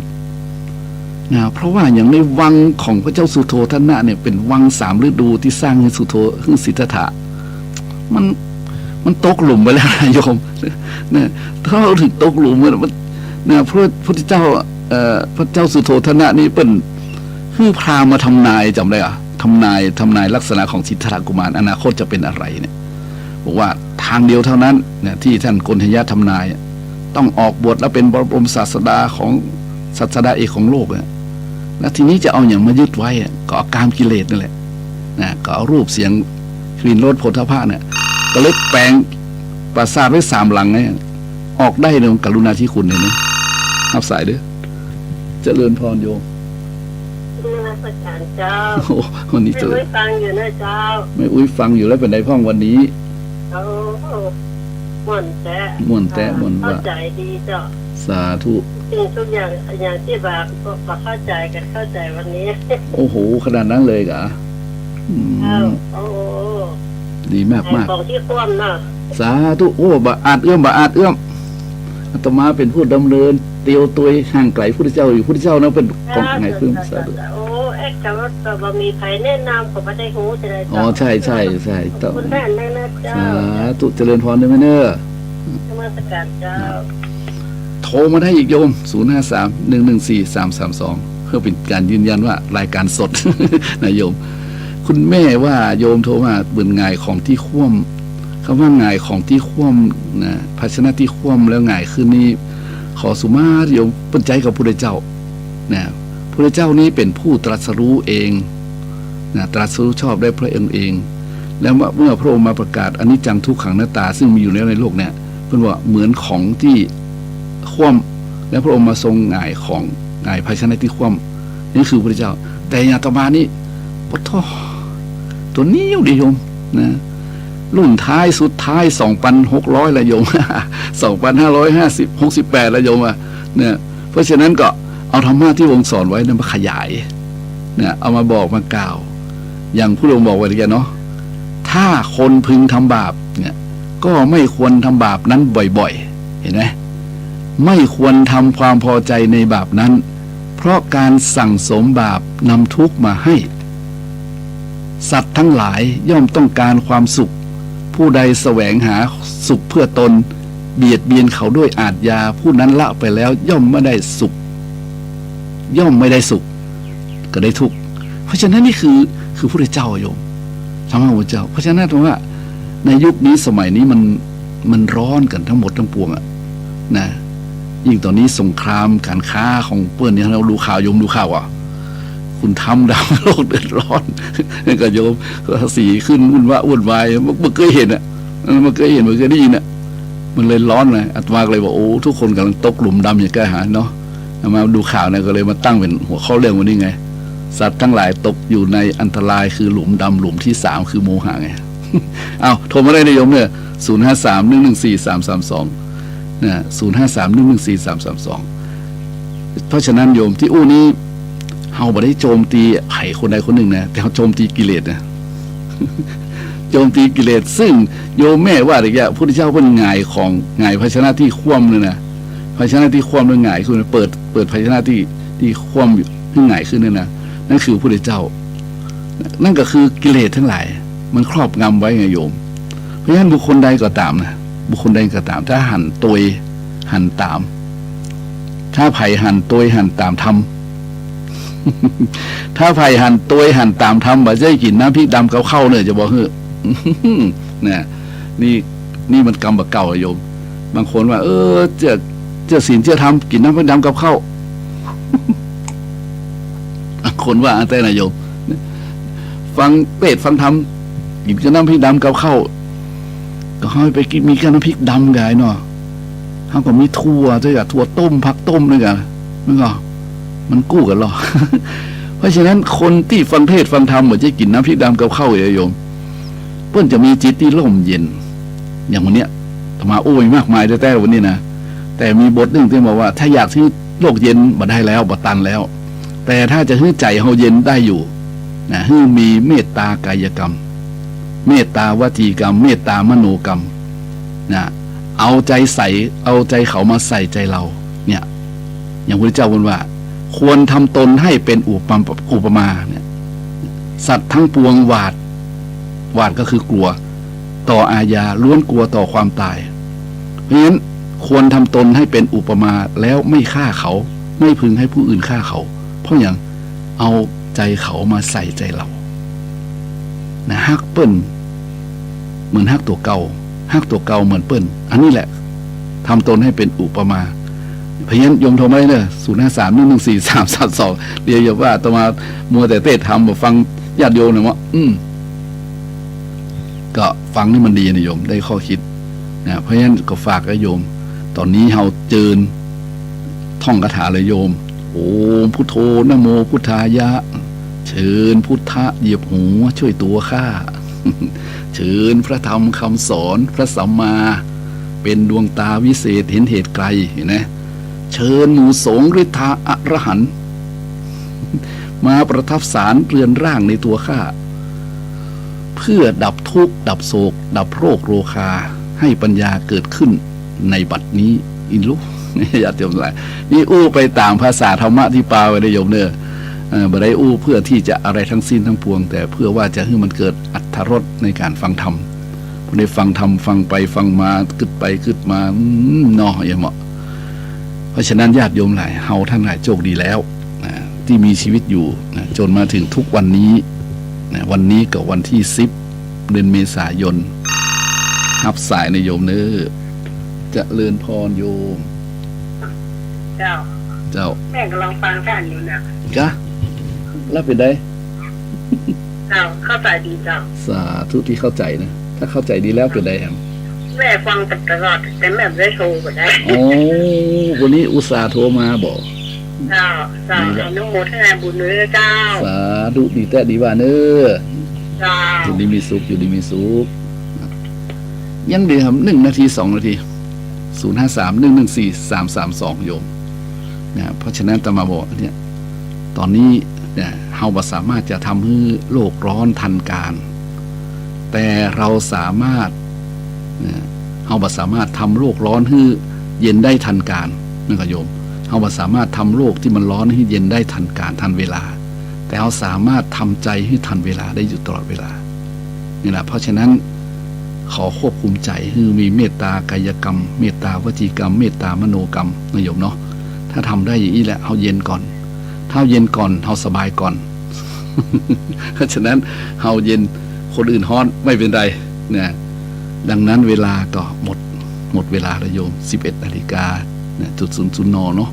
นะเพราะว่าอย่างในวังของพระเจ้าสุโธทนะเนี่ยเป็นวัง3 ฤดูที่สร้างให้สุโธขึ้นสิทธัตถะมันตกหลุมไปแล้วนะโยมเนี่ยถ้าเราถึงตกหลุมมันนะพระพุทธเจ้าพระเจ้าสุโธทนะนี่เป็นคือพราหมณ์มาทำนายจำได้อะทำนายลักษณะของสิทธัตถกุมารอนาคตจะเป็นอะไรเนี่ยบอกว่าทางเดียวเท่านั้นเนี่ยที่ท่านโกณฑยะทำนายต้องออกบวชแล้วเป็นบรมศาสดาของศาสดาเอกของโลกเนี่ยแล้วทีนี้จะเอาอย่างมายึดไว้ก็เอากามกิเลสนั่นแหละนะก็เอารูปเสียงกลิ่นรสโผฏฐัพพะเนี่ย ก็เลยแปลงปราสาทไว้3 หลังไงออกได้ในกรุณาธิคุณเห็นไหมรับสายเด้อเจริญพรโยมดูนะพระอาจารย์เจ้าโอ้วันนี้เจอไม่ฟังอยู่นะเจ้าไม่อุ้ยฟังอยู่แล้วเป็นไงพ่องวันนี้โอ้ม่วนแท้ม่วนว่าเข้าใจดีเจ้าสาธุสิ่งทุกอย่างที่แบบเข้าใจกันเข้าใจวันนี้โอ้โหขนาดนั้นเลยเหรอโอ้ดีมากของที่คว่ำนะสาธุโอ้บาอาจเอื้อมอาตมาเป็นผู้ดำเนินเตียวตัวห่างไกลพุทธเจ้าอยู่พุทธเจ้านั้นเป็นของไงพึ่งสาธุโอ้เอ็กซ์ก็มีใครแนะนำผมไม่ได้หูจะได้อ๋อใช่ต้องคุณแม่นะเจ้าสาธุเจริญพรด้วยไหมเนอะธรรมสการเจ้าโทรมาได้อีกโยม053-114-332เพื่อเป็นการยืนยันว่ารายการสดนะโยมคุณแม่ว่าโยมโทรมาเบื่อหง่ายของที่คว่ำคำว่าหง่ายของที่คว่ำนะภาชนะที่คว่ำแล้วหง่ายขึ้นนี้ขอสุมาโยมปัญใจกับพระพุทธเจ้านะพระพุทธเจ้านี้เป็นผู้ตรัสรู้เองนะตรัสรู้ชอบได้พระองค์เองแล้วเมื่อพระองค์มาประกาศอนิจจังทุกขังอนัตตาซึ่งมีอยู่แล้วในโลกเนี่ยเพิ่นว่าเหมือนของที่คว่ำแล้วพระองค์มาทรงหง่ายของหง่ายภาชนะที่คว่ำนี่คือพระพุทธเจ้าแต่อย่างต่อมานี้ปะท้อตัวนี้อยู่ดีโยมนะรุ่นท้ายสุดท้าย 2,600 ละโยม 2,568 ละโยมเนี่ยเพราะฉะนั้นก็เอาธรรมะที่วงสอนไว้นั้นมาขยายเนี่ยเอามาบอกมากล่าวอย่างผู้องค์บอกไว้ทีเนาะถ้าคนพึงทำบาปเนี่ยก็ไม่ควรทำบาปนั้นบ่อยๆเห็นไหมไม่ควรทำความพอใจในบาปนั้นเพราะการสั่งสมบาปนำทุกข์มาให้สัตว์ทั้งหลายย่อมต้องการความสุขผู้ใดแสวงหาสุขเพื่อตนเบียดเบียนเขาด้วยอาทยาผู้นั้นละไปแล้วย่อมไม่ได้สุขก็ได้ทุกข์เพราะฉะนั้นนี่คือพระพุทธเจ้าโยมธรรมะพระพุทธเจ้าเพราะฉะนั้นตรงว่าในยุคนี้สมัยนี้มันร้อนกันทั้งหมดทั้งปวงนะยิ่งตอนนี้สงครามการค้าของเปื้อนเนี่ยเราดูข่าวโยมดูข่าวคุณทำดาวโลกเดือดร้อนนี่ก็โยมสีขึ้นวุ่นวายมันเคยเห็นมันเคยได้ยินมันเลยร้อนเลยอาตมาเลยบอกโอ้ทุกคนกำลังตกหลุมดำอย่างกล้าหาญเนาะมาดูข่าวเนี่ยก็เลยมาตั้งเป็นหัวข้อเรื่องวันนี้ไงสัตว์ทั้งหลายตกอยู่ในอันตรายคือหลุมดำหลุมที่3คือโมหะไงเอาโทรมาได้นะโยมเนี่ย053-114-332นะ053-114-332เพราะฉะนั้นโยมที่อู้นี้เฮาบ่ได้โจมตีไผ่คนใดคนหนึ่งนะแต่เฮาโจมตีกิเลสนะโจมตีกิเลสซึ่งโยมแม่ว่าอะไรแกพุทธเจ้าเพิ่นหง่ายของหง่ายภาชนะที่คว่ำเลยนะภาชนะที่คว่ำแล้วหง่ายคือเปิดภาชนะที่คว่ำให้หง่ายขึ้นนั่นนะนั่นคือพระพุทธเจ้านั่นก็คือกิเลสทั้งหลายมันครอบงำไว้ไงโยมเพราะฉะนั้นบุคคลใดก็ตามนะบุคคลใดก็ตามถ้าหันตัวหันตามถ้าไผ่หันตัวหันตามทำถ้าไผ่หันตัวหันตามทำบ่จะกินน้ำพริกดำเข้าเนี่ยจะบอกเฮ้อเนี่ยนี่มันกรรมแบบเก่าโยมบางคนว่าเจ้าศีลเจ้าธรรมกินน้ำพริกดำเข้าคนว่าแต่นายโยมฟังเปรตฟังธรรมกินกับน้ำพริกดำเข้าก็ให้ไปกินมีแค่น้ำพริกดำไงเนาะเขาก็มีถั่วด้วยกันถั่วต้มผักต้มด้วยกันมันกู้กันหรอ เพราะฉะนั้นคนที่ฟังเทศฟังธรรมเหมือนจะกินน้ำพริกดำเข้าโยมเพื่อนจะมีจิตที่ร่มเย็นอย่างวันเนี้ยธรรมาโอ้ยมากมายแต่วันนี้นะแต่มีบทหนึ่งที่บอกว่าถ้าอยากที่โลกเย็นบ่ได้แล้วบ่ตันแล้วแต่ถ้าจะให้ใจเขาเย็นได้อยู่นะให้มีเมตตากายกรรมเมตตาวจีกรรมเมตตามโนกรรมนะเอาใจเขามาใส่ใจเราเนี่ยอย่างพระเจ้าบอกว่าควรทำตนให้เป็นอุปมาเนี่ยสัตว์ทั้งปวงหวาดก็คือกลัวต่ออาญาล้วนกลัวต่อความตายเพราะฉะนั้นควรทำตนให้เป็นอุปมาแล้วไม่ฆ่าเขาไม่พึงให้ผู้อื่นฆ่าเขาเพราะอย่างเอาใจเขามาใส่ใจเรานะฮักเปิ้ลเหมือนฮักตัวเก่าเหมือนเปิ้ลอันนี้แหละทำตนให้เป็นอุปมาเพราะฉะนั้นโยมโทรมาได้เลย053-114-332เรียกว่าต่อมามัวแต่เทศทำฟังญาติโยมนะว่าก็ ฟังนี่มันดีนะโยมได้ข้อคิดนะเพราะฉะนั้นก็ฝากกับโยมตอนนี้เฮาเจิญท่องคาถาเลยโยมโอมพุทโธนะโมพุทธายะเชิญพุทธะเหยียบหัวช่วยตัวข้า เชิญพระธรรมคำสอนพระสัมมาเป็นดวงตาวิเศษเห็นเหตุไกลเห็นไหมเชิญหมู่สงฆ์ฤทธาอรหันต์มาประทับสารเรือนร่างในตัวข้าเพื่อดับทุกข์ดับโศกดับโรคโรคาให้ปัญญาเกิดขึ้นในบัดนี้อินลูกอย่าเตียมอะไรนี่อู้ไปตามภาษาธรรมะที่ปาไว้ในโยมเนอะบ่ได้อู้เพื่อที่จะอะไรทั้งสิ้นทั้งปวงแต่เพื่อว่าจะให้มันเกิดอรรถรสในการฟังธรรมพอได้ฟังธรรมฟังไปฟังมาขึ้นไปขึ้นมาเนาะอย่าเหมาะเพราะฉะนั้นญาติโยมหลายเฮาท่านหลายโชคดีแล้วที่มีชีวิตอยู่จนมาถึงทุกวันนี้วันนี้กับวันที่10 เดือนเมษายนรับสายในโยมเนอจะเลื่อนพรโยมเจ้าแม่กำลังฟังท่านอยู่นะจ้ะแล้วเป็นได้เจ้าเข้าใจดีเจ้าสาธุที่เข้าใจนะถ้าเข้าใจดีแล้วเป็นได้ครับแม่ฟังตลอดแต่แม่ไม่ได้โทรก็ได้โอ้วันนี้อุตส่าห์โทรมาบอกเจ้าอนุโมทนาบุญเนื้อเจ้าสาธุดีแต่ดีว่าเนื้อเจ้าอยู่ดีมีสุขอยู่ดีมีสุขยังดีครับ1 นาที 2 นาที053-114-332โยมนะเพราะฉะนั้นตมาบอกเนี่ยตอนนี้เนี่ยเฮาบ่สามารถจะทำให้โลกร้อนทันการแต่เราสามารถเฮาบ่สามารถทำโลกร้อนให้เย็นได้ทันการนะครับโยมเฮาบ่สามารถทำโลกที่มันร้อนให้เย็นได้ทันการทันเวลาแต่เฮาสามารถทำใจให้ทันเวลาได้อยู่ตลอดเวลานี่แหละเพราะฉะนั้นขอควบคุมใจให้มีเมตตากายกรรมเมตตาวจีกรรมเมตตามโนกรรมนะโยมเนาะถ้าทำได้อย่างนี้แหละเฮาเย็นก่อนถ้าเย็นก่อนเฮาสบายก่อน เพราะฉะนั้นเฮาเย็นคนอื่นฮ้อนไม่เป็นไรเนี่ยดังนั้นเวลาก็หมดเวลาแล้วโยม11 นาฬิกาเนี่ย00 นเนาะ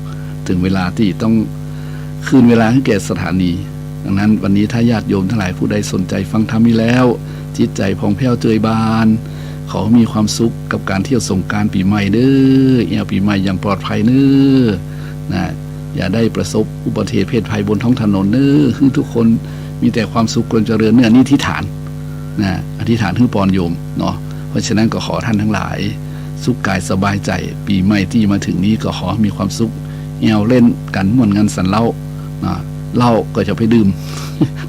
ถึงเวลาที่ต้องคืนเวลาให้แก่สถานีดังนั้นวันนี้ถ้าญาติโยมทั้งหลายผู้ใดสนใจฟังธรรมนี้แล้วจิตใจผ่องแผ้วเจยบานขอมีความสุขกับการเที่ยวสงกรานต์ปีใหม่เด้อแอวปีใหม่อย่างปลอดภัยเด้อนะอย่าได้ประสบอุบัติเหตุเพศภัยบนท้องถนนเด้อให้ทุกคนมีแต่ความสุขความเจริญเนื้อนี่อธิษฐานนะอธิษฐานให้ปอนโยมเนาะเพราะฉะนั้นก็ขอท่านทั้งหลายสุขกายสบายใจปีใหม่ที่มาถึงนี้ก็ขอมีความสุขแอวเล่นกันม่วนงานสันเล่าเหล้าก็จะไปดื่ม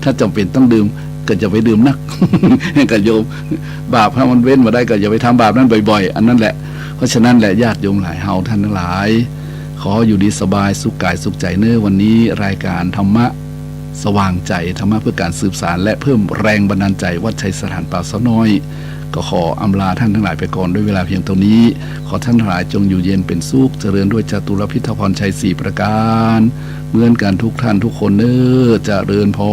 ถ้าจำเป็นต้องดื่มก็จะไปดื่มนัก กับโยมบาปถ้ามันเว้นมาได้ก็อย่าไปทำบาปนั้นบ่อยๆอันนั้นแหละเพราะฉะนั้นแหละญาติโยมหลายเฮาท่านทั้งหลายขออยู่ดีสบายสุขกายสุขใจเนื้อวันนี้รายการธรรมะสว่างใจธรรมะเพื่อการสืบสารและเพิ่มแรงบันดาลใจวัดชัยสถานป่าสะน้อยก็ขออำลาท่านทั้งหลายไปก่อนด้วยเวลาเพียงเท่านี้ขอท่านทั้งหลายจงอยู่เย็นเป็นสุขเจริญด้วยจตุรพิธพรชัย4 ประการเหมือนกันทุกท่านทุกคนเด้อเจริญพร